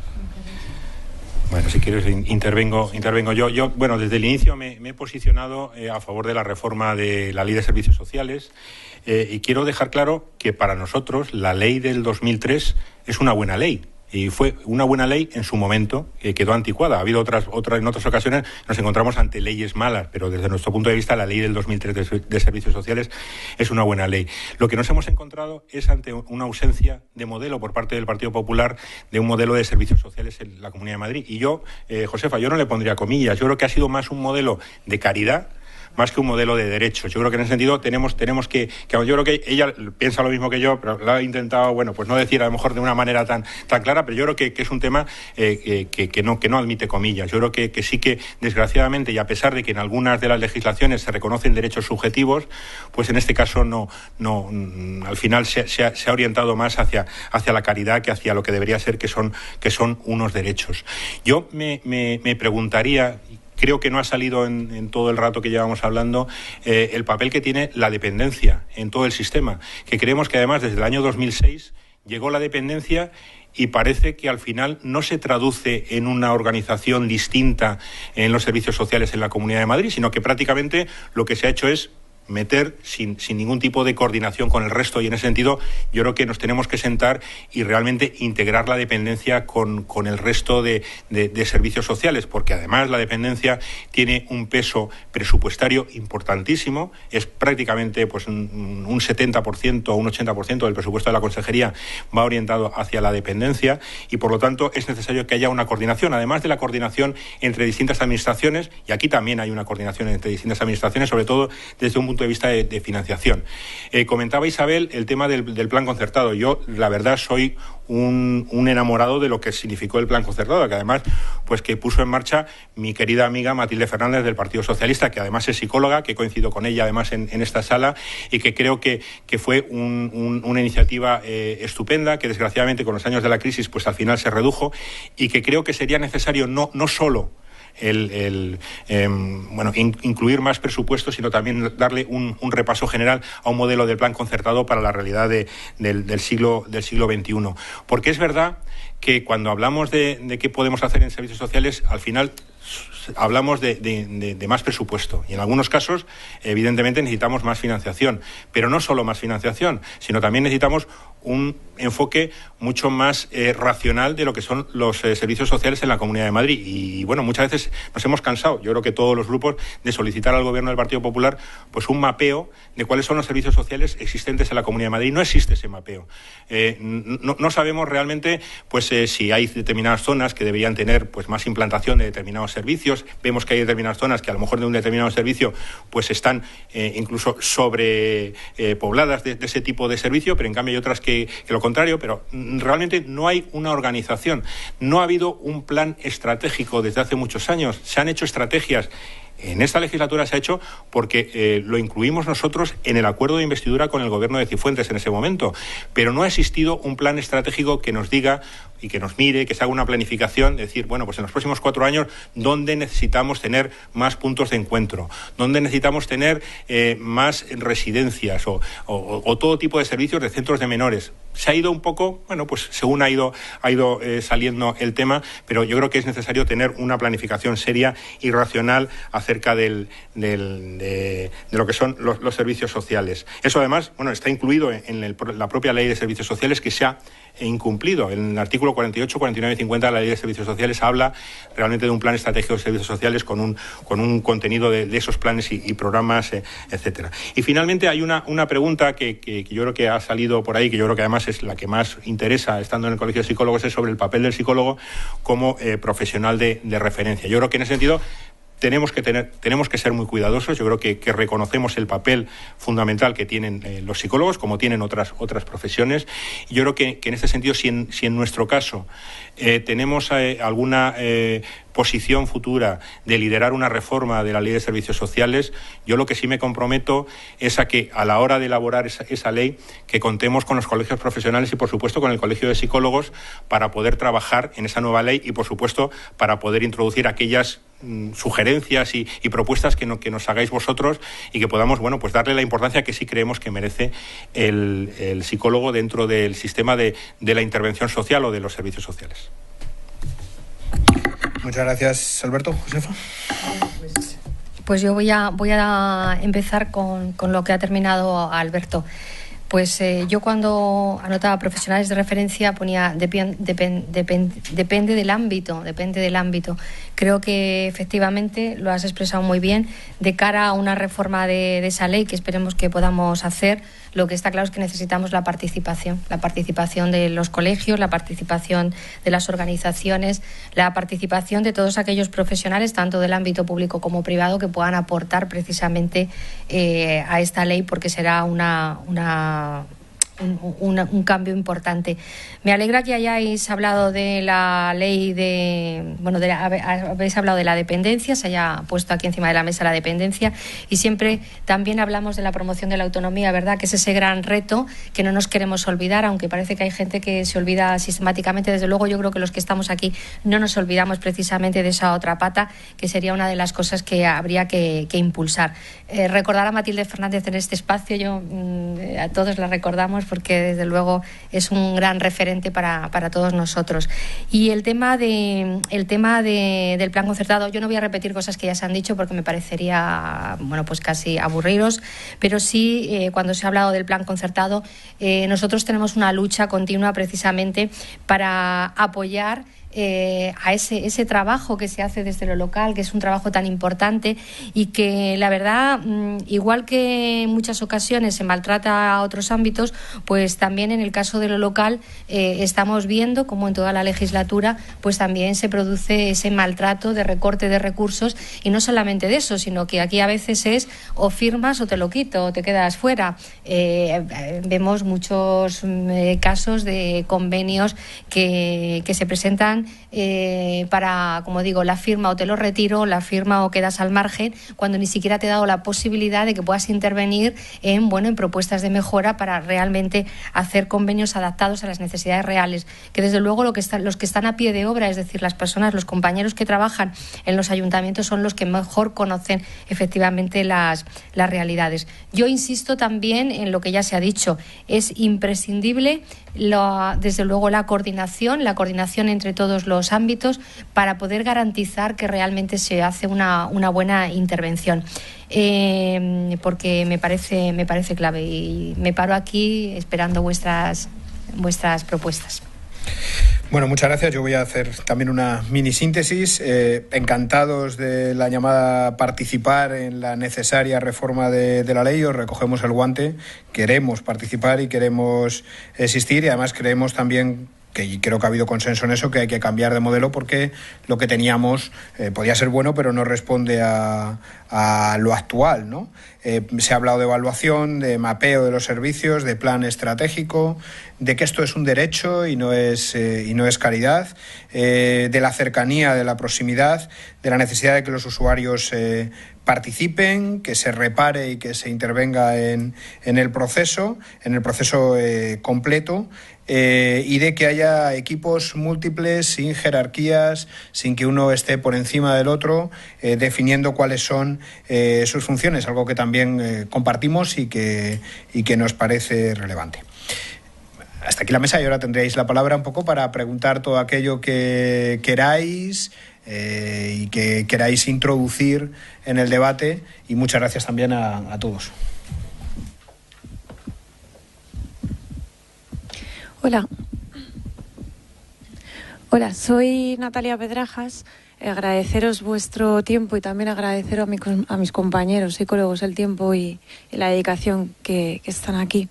Bueno, si quieres intervengo yo. Yo, desde el inicio me he posicionado a favor de la reforma de la Ley de Servicios Sociales, y quiero dejar claro que para nosotros la ley del 2003 es una buena ley. y fue una buena ley en su momento, quedó anticuada. Ha habido en otras ocasiones nos encontramos ante leyes malas, pero desde nuestro punto de vista la ley del 2003 de servicios sociales es una buena ley. Lo que nos hemos encontrado es ante una ausencia de modelo por parte del Partido Popular de un modelo de servicios sociales en la Comunidad de Madrid. Y yo, Josefa, yo no le pondría comillas, yo creo que ha sido más un modelo de caridad más que un modelo de derechos. Yo creo que en ese sentido tenemos que yo creo que ella piensa lo mismo que yo, pero lo ha intentado, bueno, pues no decir a lo mejor de una manera tan clara, pero yo creo que es un tema que no admite comillas. Yo creo que sí que, desgraciadamente, y a pesar de que en algunas de las legislaciones se reconocen derechos subjetivos, pues en este caso no al final se ha orientado más hacia la caridad que hacia lo que debería ser, que son unos derechos. Yo me preguntaría, creo que no ha salido en todo el rato que llevamos hablando, el papel que tiene la dependencia en todo el sistema, que creemos que además desde el año 2006 llegó la dependencia y parece que al final no se traduce en una organización distinta en los servicios sociales en la Comunidad de Madrid, sino que prácticamente lo que se ha hecho es meter sin ningún tipo de coordinación con el resto, y en ese sentido yo creo que nos tenemos que sentar y realmente integrar la dependencia con el resto de servicios sociales, porque además la dependencia tiene un peso presupuestario importantísimo, es prácticamente pues un 70% o un 80% del presupuesto de la consejería va orientado hacia la dependencia, y por lo tanto es necesario que haya una coordinación, además de la coordinación entre distintas administraciones, y aquí también hay una coordinación entre distintas administraciones, sobre todo desde un punto de vista de financiación. Comentaba Isabel el tema del plan concertado. Yo, la verdad, soy un enamorado de lo que significó el plan concertado, que además pues que puso en marcha mi querida amiga Matilde Fernández del Partido Socialista, que además es psicóloga, que coincido con ella además en esta sala, y que creo que fue una iniciativa estupenda, que desgraciadamente con los años de la crisis pues al final se redujo, y que creo que sería necesario no solo incluir más presupuestos, sino también darle un repaso general a un modelo del plan concertado para la realidad del siglo XXI. Porque es verdad que cuando hablamos de qué podemos hacer en servicios sociales, al final hablamos de más presupuesto, y en algunos casos evidentemente necesitamos más financiación, pero no solo más financiación, sino también necesitamos un enfoque mucho más racional de lo que son los servicios sociales en la Comunidad de Madrid. Y bueno, muchas veces nos hemos cansado, yo creo que todos los grupos, de solicitar al Gobierno del Partido Popular pues un mapeo de cuáles son los servicios sociales existentes en la Comunidad de Madrid. No existe ese mapeo. No sabemos realmente pues si hay determinadas zonas que deberían tener pues más implantación de determinados servicios. Vemos que hay determinadas zonas que a lo mejor de un determinado servicio pues están incluso sobrepobladas de ese tipo de servicio, pero en cambio hay otras que lo contrario, pero realmente no hay una organización. No ha habido un plan estratégico desde hace muchos años. Se han hecho estrategias. En esta legislatura se ha hecho porque lo incluimos nosotros en el acuerdo de investidura con el Gobierno de Cifuentes en ese momento, pero no ha existido un plan estratégico que nos diga y que nos mire, que se haga una planificación, de decir, bueno, pues en los próximos 4 años, ¿dónde necesitamos tener más puntos de encuentro? ¿Dónde necesitamos tener más residencias o todo tipo de servicios de centros de menores? Se ha ido un poco, bueno, pues según ha ido saliendo el tema, pero yo creo que es necesario tener una planificación seria y racional acerca de lo que son los servicios sociales. Eso además, bueno, está incluido en la propia Ley de Servicios Sociales, que se ha incumplido. En el artículo 48, 49 y 50 de la Ley de Servicios Sociales habla realmente de un plan estratégico de servicios sociales con un contenido de esos planes y programas, etcétera. Y finalmente hay una pregunta que yo creo que ha salido por ahí, que yo creo que además es la que más interesa estando en el Colegio de Psicólogos, es sobre el papel del psicólogo como profesional de referencia. Yo creo que en ese sentido tenemos que ser muy cuidadosos. Yo creo que reconocemos el papel fundamental que tienen los psicólogos, como tienen otras profesiones. Y yo creo que en este sentido, si en nuestro caso tenemos alguna posición futura de liderar una reforma de la Ley de Servicios Sociales, yo lo que sí me comprometo es a que a la hora de elaborar esa ley, que contemos con los colegios profesionales y por supuesto con el Colegio de Psicólogos para poder trabajar en esa nueva ley y por supuesto para poder introducir aquellas sugerencias y propuestas que nos hagáis vosotros y que podamos, bueno, pues darle la importancia que sí creemos que merece el psicólogo dentro del sistema de la intervención social o de los servicios sociales. Muchas gracias, Alberto. Josefa. Pues yo voy a empezar con lo que ha terminado Alberto. Pues yo cuando anotaba profesionales de referencia ponía depende del ámbito. Creo que efectivamente lo has expresado muy bien. De cara a una reforma de esa ley que esperemos que podamos hacer, lo que está claro es que necesitamos la participación de los colegios, la participación de las organizaciones, la participación de todos aquellos profesionales, tanto del ámbito público como privado, que puedan aportar precisamente a esta ley, porque será un cambio importante. Me alegra que hayáis hablado de la ley habéis hablado de la dependencia, se haya puesto aquí encima de la mesa la dependencia, y siempre también hablamos de la promoción de la autonomía, ¿verdad? Que es ese gran reto que no nos queremos olvidar, aunque parece que hay gente que se olvida sistemáticamente. Desde luego yo creo que los que estamos aquí no nos olvidamos precisamente de esa otra pata, que sería una de las cosas que habría que impulsar. Recordar a Matilde Fernández en este espacio, a todos la recordamos porque desde luego es un gran referente para todos nosotros. Y el tema del plan concertado, yo no voy a repetir cosas que ya se han dicho porque me parecería pues casi aburriros, pero sí, cuando se ha hablado del plan concertado, nosotros tenemos una lucha continua precisamente para apoyar a ese trabajo que se hace desde lo local, que es un trabajo tan importante y que la verdad, igual que en muchas ocasiones se maltrata a otros ámbitos, pues también en el caso de lo local estamos viendo como en toda la legislatura pues también se produce ese maltrato de recorte de recursos, y no solamente de eso, sino que aquí a veces es o firmas o te lo quito o te quedas fuera. Vemos muchos casos de convenios que se presentan para, como digo, la firma o te lo retiro, la firma o quedas al margen, cuando ni siquiera te he dado la posibilidad de que puedas intervenir en propuestas de mejora para realmente hacer convenios adaptados a las necesidades reales, que desde luego los que están a pie de obra, es decir, las personas, los compañeros que trabajan en los ayuntamientos, son los que mejor conocen efectivamente las realidades. Yo insisto también en lo que ya se ha dicho, es imprescindible desde luego la coordinación entre todos los ámbitos para poder garantizar que realmente se hace una buena intervención, porque me parece clave, y me paro aquí esperando vuestras propuestas. Bueno, muchas gracias. Yo voy a hacer también una mini síntesis. Encantados de la llamada a participar en la necesaria reforma de la ley. Os recogemos el guante. Queremos participar y queremos existir, y además creemos también, que creo que ha habido consenso en eso, que hay que cambiar de modelo porque lo que teníamos podía ser bueno, pero no responde a lo actual, ¿no? Se ha hablado de evaluación, de mapeo de los servicios, de plan estratégico, de que esto es un derecho y no es caridad, de la cercanía, de la proximidad, de la necesidad de que los usuarios participen, que se repare y que se intervenga en el proceso completo, y de que haya equipos múltiples, sin jerarquías, sin que uno esté por encima del otro, definiendo cuáles son sus funciones, algo que también compartimos y que nos parece relevante. Hasta aquí la mesa, y ahora tendréis la palabra un poco para preguntar todo aquello que queráis y que queráis introducir en el debate, y muchas gracias también a todos. Hola, soy Natalia Pedrajas. Agradeceros vuestro tiempo y también agradecer a mis compañeros psicólogos el tiempo y la dedicación que están aquí.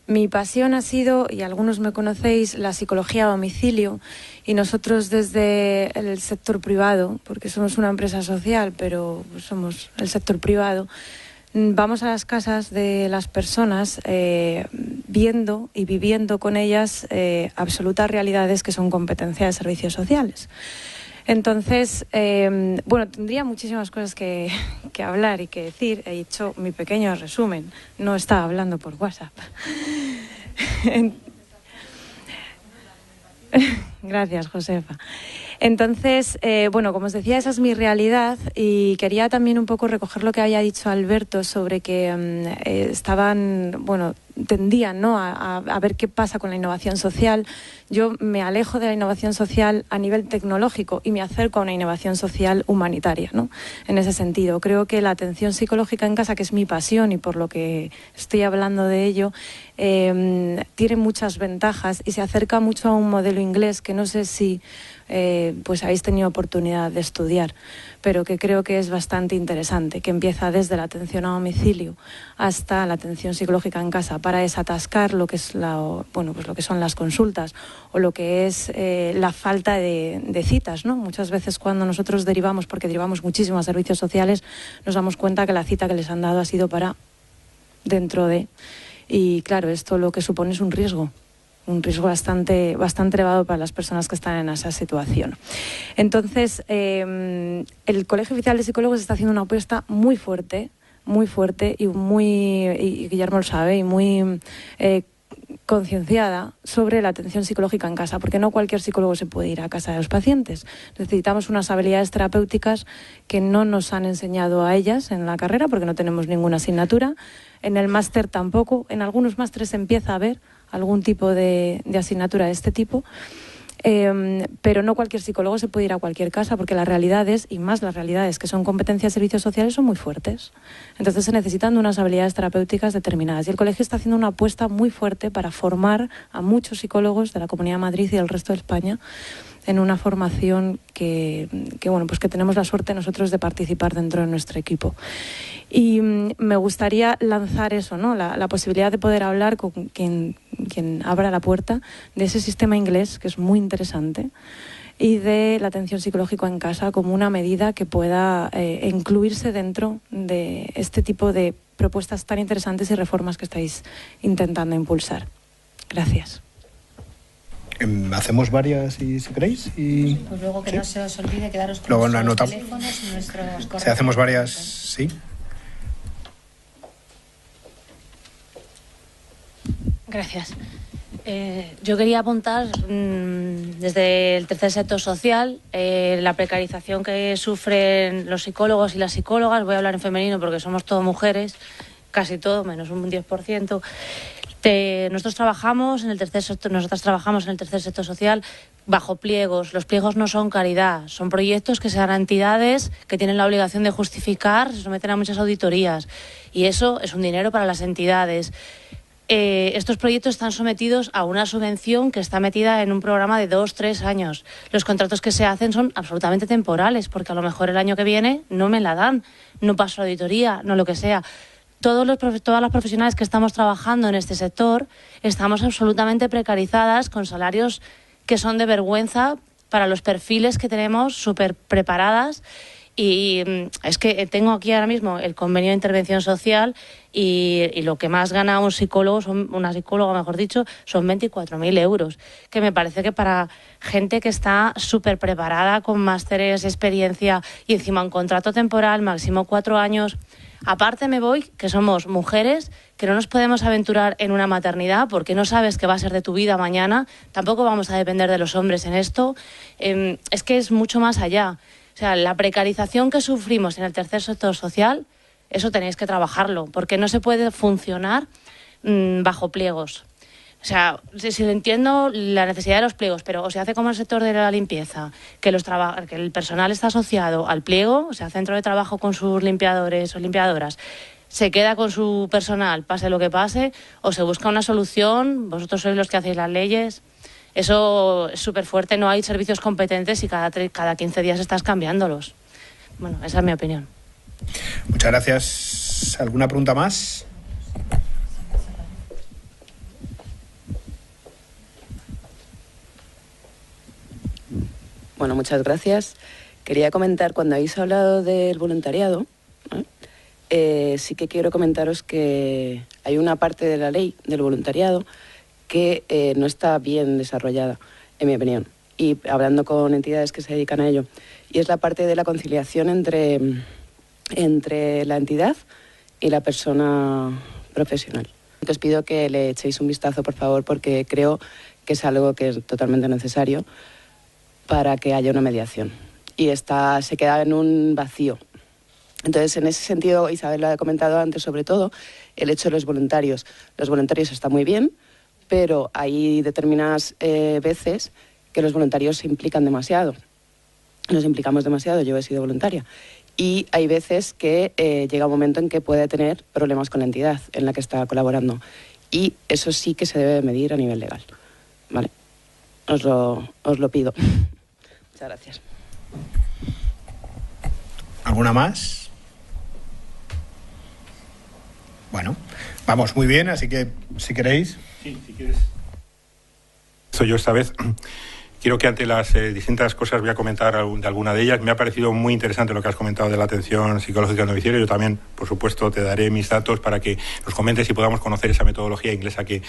Mi pasión ha sido, y algunos me conocéis, la psicología a domicilio, y nosotros desde el sector privado, porque somos una empresa social, pero somos el sector privado, vamos a las casas de las personas viendo y viviendo con ellas absolutas realidades que son competencia de servicios sociales. Entonces, tendría muchísimas cosas que hablar y que decir. He hecho mi pequeño resumen. No estaba hablando por WhatsApp. Gracias, Josefa. Entonces, como os decía, esa es mi realidad, y quería también un poco recoger lo que había dicho Alberto sobre que estaban, tendían, ¿no?, a ver qué pasa con la innovación social. Yo me alejo de la innovación social a nivel tecnológico y me acerco a una innovación social humanitaria, ¿no? En ese sentido, creo que la atención psicológica en casa, que es mi pasión y por lo que estoy hablando de ello, tiene muchas ventajas y se acerca mucho a un modelo inglés que no sé si pues habéis tenido oportunidad de estudiar, pero que creo que es bastante interesante, que empieza desde la atención a domicilio hasta la atención psicológica en casa para desatascar lo que es lo que son las consultas o lo que es la falta de citas, ¿no? Muchas veces cuando nosotros derivamos, porque derivamos muchísimo a servicios sociales, nos damos cuenta que la cita que les han dado ha sido para dentro de... Y claro, esto lo que supone es un riesgo bastante elevado para las personas que están en esa situación. Entonces, el Colegio Oficial de Psicólogos está haciendo una apuesta muy fuerte y Guillermo lo sabe, y muy concienciada sobre la atención psicológica en casa, porque no cualquier psicólogo se puede ir a casa de los pacientes. Necesitamos unas habilidades terapéuticas que no nos han enseñado a ellas en la carrera, porque no tenemos ninguna asignatura. En el máster tampoco. En algunos másteres se empieza a ver algún tipo de asignatura de este tipo, pero no cualquier psicólogo se puede ir a cualquier casa, porque las realidades, y más las realidades que son competencias de servicios sociales, son muy fuertes. Entonces se necesitan de unas habilidades terapéuticas determinadas. Y el colegio está haciendo una apuesta muy fuerte para formar a muchos psicólogos de la Comunidad de Madrid y del resto de España en una formación que tenemos la suerte nosotros de participar dentro de nuestro equipo. Y me gustaría lanzar eso, ¿no? La posibilidad de poder hablar con quien abra la puerta de ese sistema inglés, que es muy interesante, y de la atención psicológica en casa como una medida que pueda incluirse dentro de este tipo de propuestas tan interesantes y reformas que estáis intentando impulsar. Gracias. Hacemos varias, si queréis. Y... Pues luego que no se os olvide quedaros con luego nuestros teléfonos y nuestros correos. Si hacemos varias, sí. Gracias. Yo quería apuntar desde el tercer sector social la precarización que sufren los psicólogos y las psicólogas. Voy a hablar en femenino porque somos todas mujeres, casi todo, menos un 10%. Nosotras trabajamos en el tercer sector social bajo pliegos. Los pliegos no son caridad, son proyectos que se dan a entidades que tienen la obligación de justificar, se someten a muchas auditorías y eso es un dinero para las entidades. Estos proyectos están sometidos a una subvención que está metida en un programa de 2-3 años. Los contratos que se hacen son absolutamente temporales, porque a lo mejor el año que viene no me la dan, no paso la auditoría, no lo que sea. Todas las profesionales que estamos trabajando en este sector estamos absolutamente precarizadas con salarios que son de vergüenza para los perfiles que tenemos súper preparadas. Y es que tengo aquí ahora mismo el convenio de intervención social y lo que más gana un psicólogo, una psicóloga mejor dicho, son 24.000 euros, que me parece que para gente que está súper preparada con másteres, experiencia y encima un contrato temporal, máximo 4 años. Aparte me voy que somos mujeres que no nos podemos aventurar en una maternidad porque no sabes qué va a ser de tu vida mañana, tampoco vamos a depender de los hombres en esto, es que es mucho más allá. O sea, la precarización que sufrimos en el tercer sector social, eso tenéis que trabajarlo, porque no se puede funcionar bajo pliegos. O sea, si entiendo la necesidad de los pliegos, pero o se hace como el sector de la limpieza, que el personal está asociado al pliego, o sea, centro de trabajo con sus limpiadores o limpiadoras, se queda con su personal, pase lo que pase, o se busca una solución, vosotros sois los que hacéis las leyes. Eso es súper fuerte, no hay servicios competentes y cada 15 días estás cambiándolos. Bueno, esa es mi opinión. Muchas gracias. ¿Alguna pregunta más? Bueno, muchas gracias. Quería comentar, cuando habéis hablado del voluntariado, sí que quiero comentaros que hay una parte de la ley del voluntariado que no está bien desarrollada, en mi opinión, y hablando con entidades que se dedican a ello, y es la parte de la conciliación entre la entidad y la persona profesional. Os pido que le echéis un vistazo, por favor, porque creo que es algo que es totalmente necesario para que haya una mediación. Y se queda en un vacío. Entonces, en ese sentido, Isabel lo ha comentado antes, sobre todo, el hecho de los voluntarios. Los voluntarios está muy bien, pero hay determinadas veces que los voluntarios se implican demasiado. Nos implicamos demasiado, yo he sido voluntaria. Y hay veces que llega un momento en que puede tener problemas con la entidad en la que está colaborando. Y eso sí que se debe medir a nivel legal. ¿Vale? Os lo pido. Muchas gracias. ¿Alguna más? Bueno, vamos muy bien, así que si queréis. Sí, si quieres. Soy yo esta vez. Quiero que ante las distintas cosas voy a comentar de alguna de ellas. Me ha parecido muy interesante lo que has comentado de la atención psicológica en domicilio. Yo también, por supuesto, te daré mis datos para que nos comentes y podamos conocer esa metodología inglesa que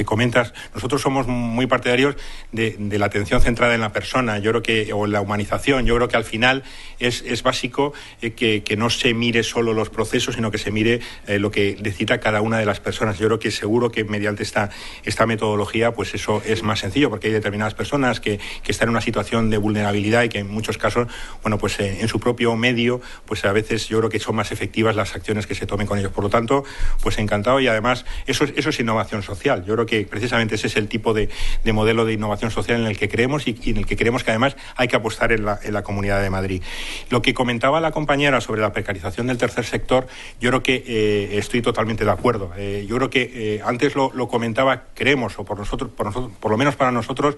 comentas. Nosotros somos muy partidarios de la atención centrada en la persona, yo creo que, o en la humanización. Yo creo que al final es básico que no se mire solo los procesos, sino que se mire lo que necesita cada una de las personas. Yo creo que seguro que mediante esta metodología, pues eso es más sencillo, porque hay determinadas personas que están en una situación de vulnerabilidad y que en muchos casos, bueno, pues en su propio medio, pues a veces yo creo que son más efectivas las acciones que se tomen con ellos. Por lo tanto, pues encantado, y además eso es innovación social. Yo creo que precisamente ese es el tipo de modelo de innovación social en el que creemos y en el que creemos que además hay que apostar en la Comunidad de Madrid. Lo que comentaba la compañera sobre la precarización del tercer sector, yo creo que estoy totalmente de acuerdo. Yo creo que antes lo comentaba, creemos, o por lo menos para nosotros,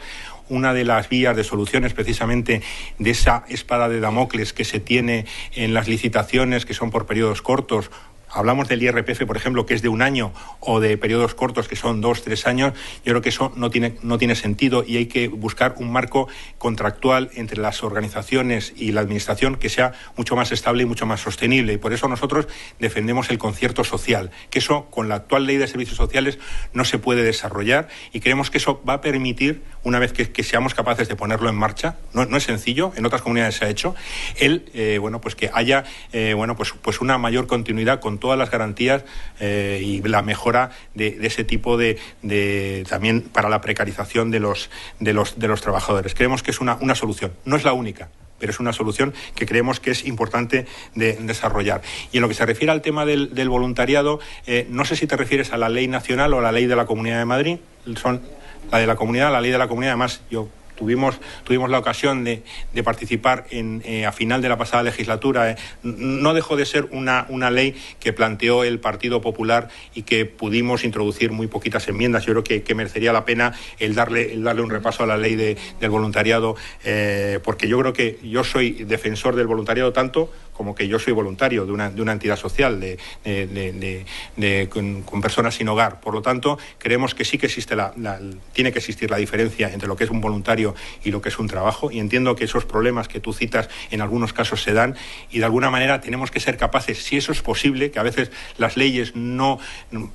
una de las vías de soluciones precisamente de esa espada de Damocles que se tiene en las licitaciones, que son por periodos cortos. Hablamos del IRPF, por ejemplo, que es de 1 año, o de periodos cortos que son 2, 3 años. Yo creo que eso no tiene sentido, y hay que buscar un marco contractual entre las organizaciones y la administración que sea mucho más estable y mucho más sostenible. Y por eso nosotros defendemos el concierto social, que eso con la actual ley de servicios sociales no se puede desarrollar, y creemos que eso va a permitir, una vez que seamos capaces de ponerlo en marcha, no es sencillo, en otras comunidades se ha hecho, pues que haya pues una mayor continuidad con todas las garantías y la mejora de ese tipo de también para la precarización de los trabajadores. Creemos que es una solución, no es la única, pero es una solución que creemos que es importante de desarrollar. Y en lo que se refiere al tema del voluntariado, no sé si te refieres a la ley nacional o a la ley de la Comunidad de Madrid. Son la de la comunidad, la ley de la comunidad. Además, tuvimos la ocasión de participar a final de la pasada legislatura. No dejó de ser una ley que planteó el Partido Popular y que pudimos introducir muy poquitas enmiendas. Yo creo que merecería la pena el darle un repaso a la ley del voluntariado, porque yo creo que yo soy defensor del voluntariado tanto como que yo soy voluntario de una entidad social con personas sin hogar. Por lo tanto, creemos que sí que existe tiene que existir la diferencia entre lo que es un voluntario y lo que es un trabajo, y entiendo que esos problemas que tú citas en algunos casos se dan, y de alguna manera tenemos que ser capaces, si eso es posible, que a veces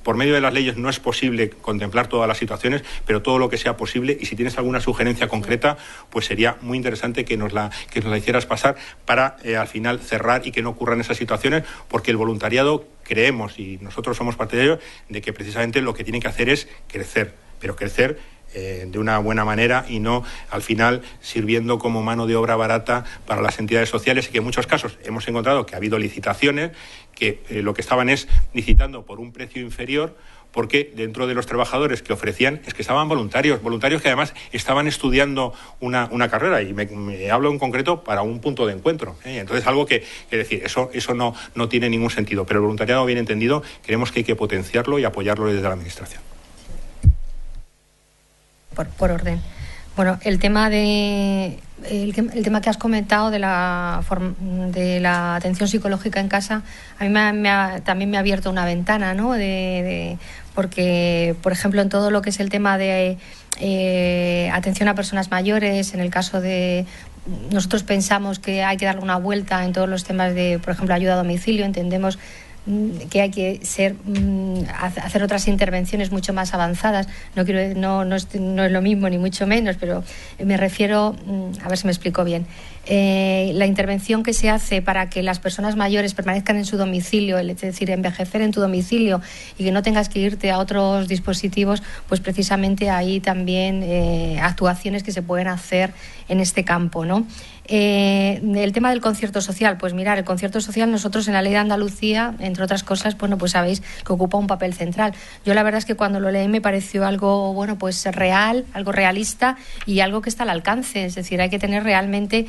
por medio de las leyes no es posible contemplar todas las situaciones, pero todo lo que sea posible, y si tienes alguna sugerencia concreta, pues sería muy interesante que nos la hicieras pasar para al final cerrar y que no ocurran esas situaciones, porque el voluntariado, creemos, y nosotros somos partidarios de que precisamente lo que tiene que hacer es crecer, pero crecer de una buena manera, y no al final sirviendo como mano de obra barata para las entidades sociales, y que en muchos casos hemos encontrado que ha habido licitaciones que lo que estaban es licitando por un precio inferior, porque dentro de los trabajadores que ofrecían es que estaban voluntarios que además estaban estudiando una carrera, y me hablo en concreto para un punto de encuentro. Entonces, algo que decir, eso no tiene ningún sentido, pero el voluntariado bien entendido creemos que hay que potenciarlo y apoyarlo desde la Administración. Por orden. Bueno, el tema que has comentado de la atención psicológica en casa, a mí también me ha abierto una ventana, ¿no? Porque, por ejemplo, en todo lo que es el tema de atención a personas mayores, en el caso de... Nosotros pensamos que hay que darle una vuelta en todos los temas de, por ejemplo, ayuda a domicilio. Entendemos que hay que hacer otras intervenciones mucho más avanzadas. No es lo mismo ni mucho menos, pero me refiero, a ver si me explico bien. La intervención que se hace para que las personas mayores permanezcan en su domicilio, es decir, envejecer en tu domicilio y que no tengas que irte a otros dispositivos, pues precisamente hay también actuaciones que se pueden hacer en este campo, ¿no? El tema del concierto social, pues mirar, el concierto social nosotros en la Ley de Andalucía, entre otras cosas, bueno, pues sabéis que ocupa un papel central. Yo la verdad es que cuando lo leí me pareció algo, bueno, pues real, algo realista y algo que está al alcance. Es decir, hay que tener realmente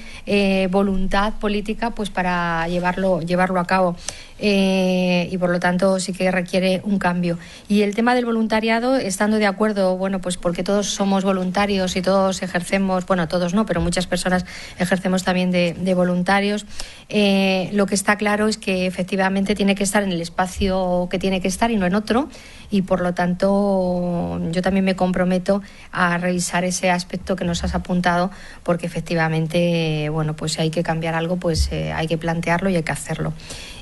voluntad política pues para llevarlo a cabo. Y por lo tanto sí que requiere un cambio. Y el tema del voluntariado, estando de acuerdo, bueno, pues porque todos somos voluntarios y todos ejercemos, bueno, todos no, pero muchas personas ejercemos también de voluntarios, lo que está claro es que efectivamente tiene que estar en el espacio que tiene que estar y no en otro, y por lo tanto yo también me comprometo a revisar ese aspecto que nos has apuntado, porque efectivamente, bueno, pues si hay que cambiar algo, pues hay que plantearlo y hay que hacerlo.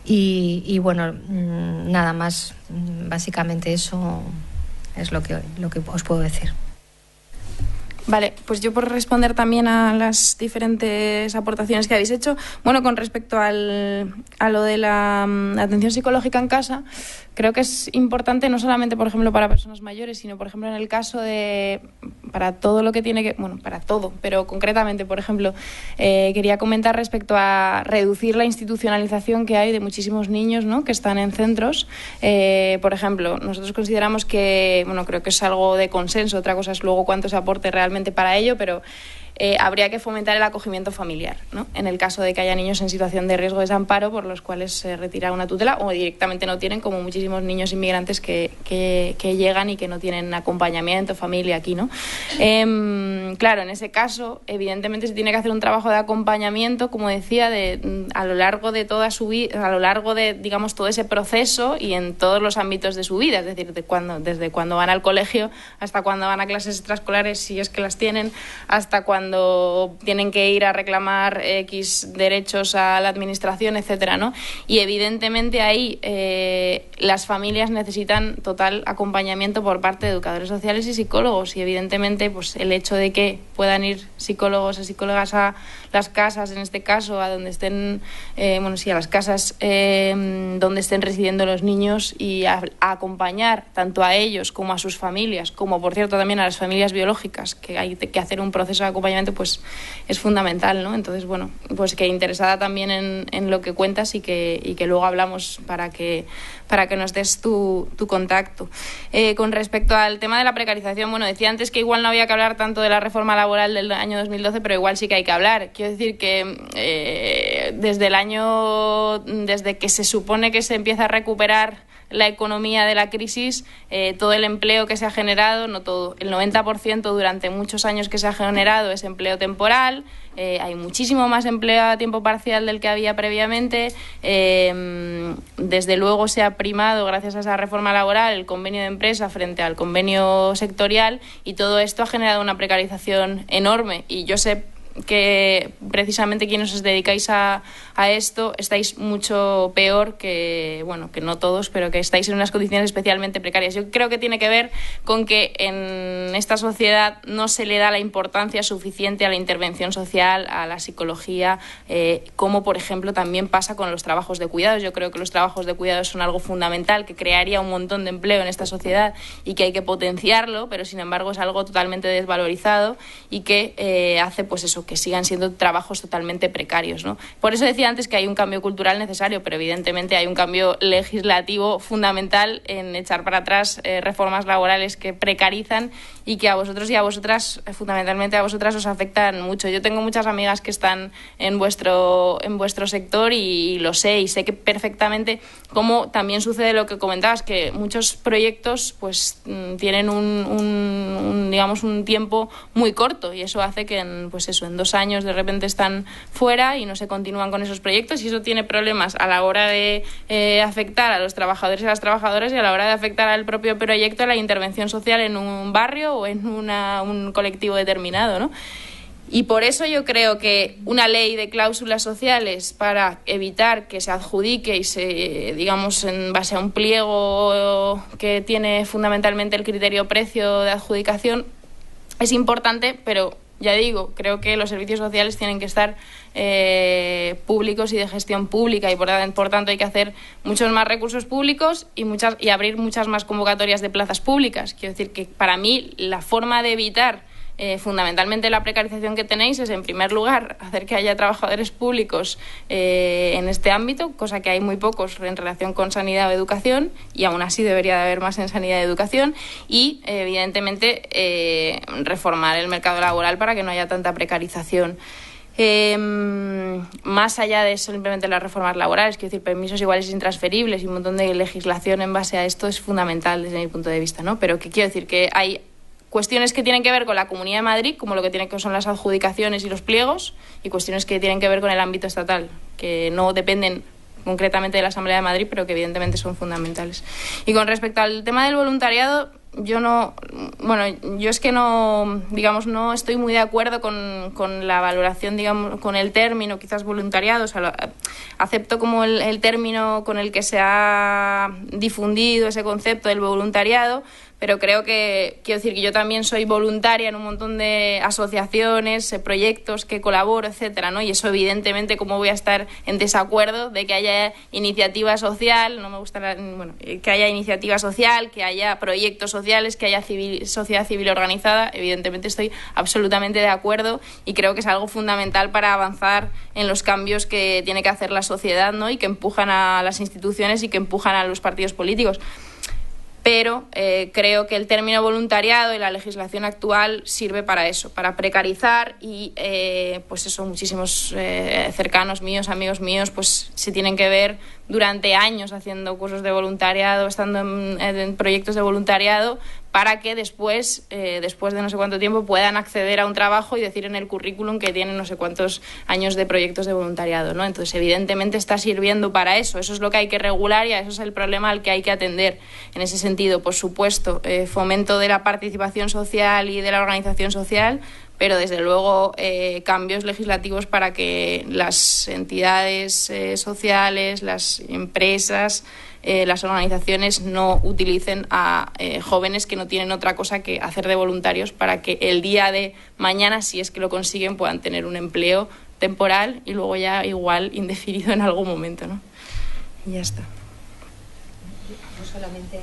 Y bueno, nada más, básicamente eso es lo que os puedo decir. Vale, pues yo por responder también a las diferentes aportaciones que habéis hecho, bueno, con respecto a lo de la atención psicológica en casa, creo que es importante no solamente, por ejemplo, para personas mayores, sino, por ejemplo, en el caso de, para todo lo que tiene que, bueno, para todo, pero concretamente, por ejemplo, quería comentar respecto a reducir la institucionalización que hay de muchísimos niños, ¿no?, que están en centros. Por ejemplo, nosotros consideramos que, bueno, creo que es algo de consenso, otra cosa es luego cuánto se aporte realmente para ello, pero habría que fomentar el acogimiento familiar, ¿no?, en el caso de que haya niños en situación de riesgo de desamparo por los cuales se retira una tutela o directamente no tienen, como muchísimos niños inmigrantes que llegan y que no tienen acompañamiento, familia aquí, ¿no? Claro, en ese caso, evidentemente se tiene que hacer un trabajo de acompañamiento, como decía, a lo largo de toda su vida, a lo largo de, digamos, todo ese proceso y en todos los ámbitos de su vida, es decir, desde cuando van al colegio hasta cuando van a clases extraescolares, si es que las tienen, hasta cuando tienen que ir a reclamar X derechos a la administración, etcétera, ¿no? Y evidentemente ahí las familias necesitan total acompañamiento por parte de educadores sociales y psicólogos, y evidentemente pues el hecho de que puedan ir psicólogos o psicólogas a las casas, en este caso, a donde estén, a las casas donde estén residiendo los niños, y a acompañar tanto a ellos como a sus familias, como por cierto también a las familias biológicas, que hay que hacer un proceso de acompañamiento, pues es fundamental, ¿no? Entonces, bueno, pues que interesada también en lo que cuentas y que luego hablamos para que nos des tu contacto. Con respecto al tema de la precarización, bueno, decía antes que igual no había que hablar tanto de la reforma laboral del año 2012, pero igual sí que hay que hablar. Quiero decir que desde que se supone que se empieza a recuperar la economía de la crisis, todo el empleo que se ha generado, no todo, el 90% durante muchos años que se ha generado es empleo temporal. Hay muchísimo más empleo a tiempo parcial del que había previamente. Desde luego se ha primado, gracias a esa reforma laboral, el convenio de empresa frente al convenio sectorial, y todo esto ha generado una precarización enorme. Y yo sé que precisamente quienes os dedicáis a esto estáis mucho peor que no todos, pero que estáis en unas condiciones especialmente precarias. Yo creo que tiene que ver con que en esta sociedad no se le da la importancia suficiente a la intervención social, a la psicología, como por ejemplo también pasa con los trabajos de cuidados. Yo creo que los trabajos de cuidados son algo fundamental, que crearía un montón de empleo en esta sociedad y que hay que potenciarlo, pero sin embargo es algo totalmente desvalorizado y que hace pues eso, que sigan siendo trabajos totalmente precarios, ¿no? Por eso decía antes que hay un cambio cultural necesario, pero evidentemente hay un cambio legislativo fundamental en echar para atrás reformas laborales que precarizan y que a vosotros y a vosotras, fundamentalmente a vosotras, os afectan mucho. Yo tengo muchas amigas que están en vuestro sector y lo sé, y sé que perfectamente cómo también sucede lo que comentabas, que muchos proyectos pues tienen un tiempo muy corto, y eso hace que en 2 años de repente están fuera y no se continúan con esos proyectos, y eso tiene problemas a la hora de afectar a los trabajadores y a las trabajadoras, y a la hora de afectar al propio proyecto, la intervención social en un barrio o en un colectivo determinado, ¿no? Y por eso yo creo que una ley de cláusulas sociales para evitar que se adjudique y se, digamos, en base a un pliego que tiene fundamentalmente el criterio precio de adjudicación es importante, pero ya digo, creo que los servicios sociales tienen que estar públicos y de gestión pública, y por tanto hay que hacer muchos más recursos públicos y abrir muchas más convocatorias de plazas públicas. Quiero decir que para mí la forma de evitar fundamentalmente la precarización que tenéis es, en primer lugar, hacer que haya trabajadores públicos en este ámbito, cosa que hay muy pocos en relación con sanidad o educación, y aún así debería de haber más en sanidad y educación, y evidentemente reformar el mercado laboral para que no haya tanta precarización. Más allá de simplemente las reformas laborales, quiero decir, permisos iguales e intransferibles y un montón de legislación en base a esto es fundamental desde mi punto de vista, ¿no? Pero que quiero decir que hay cuestiones que tienen que ver con la Comunidad de Madrid, como lo que tienen que son las adjudicaciones y los pliegos, y cuestiones que tienen que ver con el ámbito estatal, que no dependen concretamente de la Asamblea de Madrid, pero que evidentemente son fundamentales. Y con respecto al tema del voluntariado, yo es que no estoy muy de acuerdo con la valoración, digamos, con el término quizás voluntariado. O sea, acepto como el término con el que se ha difundido ese concepto del voluntariado, pero creo que, quiero decir que yo también soy voluntaria en un montón de asociaciones, proyectos que colaboro, etcétera, ¿no? Y eso evidentemente, ¿cómo voy a estar en desacuerdo de que haya iniciativa social? No me gusta que haya iniciativa social, que haya proyectos sociales, que haya sociedad civil organizada. Evidentemente estoy absolutamente de acuerdo y creo que es algo fundamental para avanzar en los cambios que tiene que hacer la sociedad, ¿no? Y que empujan a las instituciones y que empujan a los partidos políticos. Pero creo que el término voluntariado y la legislación actual sirve para eso, para precarizar y muchísimos cercanos míos, amigos míos, pues se tienen que ver durante años haciendo cursos de voluntariado, estando en proyectos de voluntariado, para que después de no sé cuánto tiempo puedan acceder a un trabajo y decir en el currículum que tienen no sé cuántos años de proyectos de voluntariado, ¿no? Entonces, evidentemente está sirviendo para eso. Eso es lo que hay que regular y eso es el problema al que hay que atender. En ese sentido, por supuesto, fomento de la participación social y de la organización social, pero desde luego cambios legislativos para que las entidades sociales, las empresas, las organizaciones no utilicen a jóvenes que no tienen otra cosa que hacer de voluntarios para que el día de mañana, si es que lo consiguen, puedan tener un empleo temporal y luego ya igual indefinido en algún momento, ¿no? Y ya está. No solamente...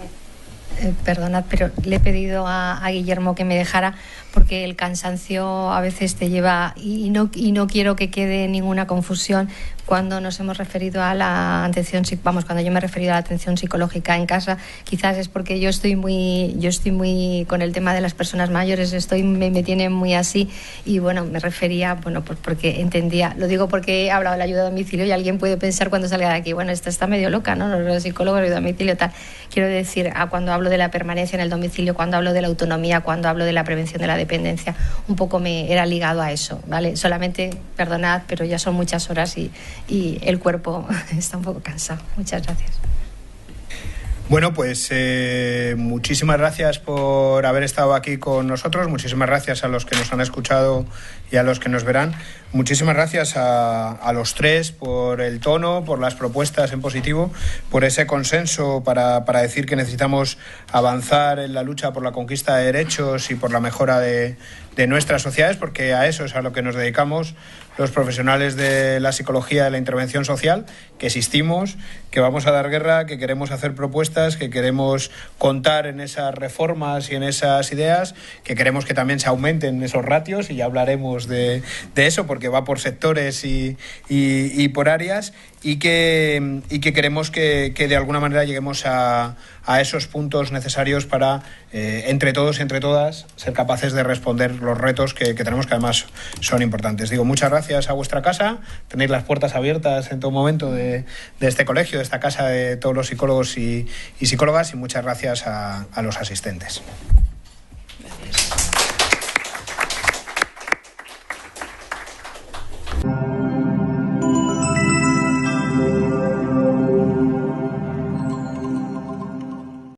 perdonad, pero le he pedido a Guillermo que me dejara, porque el cansancio a veces te lleva y no quiero que quede ninguna confusión. Cuando nos hemos referido a la atención, cuando yo me he referido a la atención psicológica en casa, quizás es porque yo estoy muy con el tema de las personas mayores, me tiene muy así, y bueno, me refería, pues porque entendía, lo digo porque he hablado de la ayuda a domicilio y alguien puede pensar cuando salga de aquí, bueno, esta está medio loca, ¿no? Los psicólogos de domicilio, tal. Quiero decir, cuando hablo de la permanencia en el domicilio, cuando hablo de la autonomía, cuando hablo de la prevención de la dependencia, un poco me era ligado a eso, ¿vale? Solamente, perdonad, pero ya son muchas horas y el cuerpo está un poco cansado. Muchas gracias. Bueno, pues muchísimas gracias por haber estado aquí con nosotros, muchísimas gracias a los que nos han escuchado y a los que nos verán. Muchísimas gracias a los tres por el tono, por las propuestas en positivo, por ese consenso para decir que necesitamos avanzar en la lucha por la conquista de derechos y por la mejora de nuestras sociedades, porque a eso es a lo que nos dedicamos los profesionales de la psicología, de la intervención social, que existimos, que vamos a dar guerra, que queremos hacer propuestas, que queremos contar en esas reformas y en esas ideas, que queremos que también se aumenten esos ratios, y ya hablaremos de eso, porque va por sectores y por áreas, y que queremos que de alguna manera lleguemos a esos puntos necesarios para, entre todos y entre todas, ser capaces de responder los retos que tenemos, que además son importantes. Digo, muchas gracias a vuestra casa, tenéis las puertas abiertas en todo momento de este colegio, de esta casa de todos los psicólogos y psicólogas, y muchas gracias a los asistentes.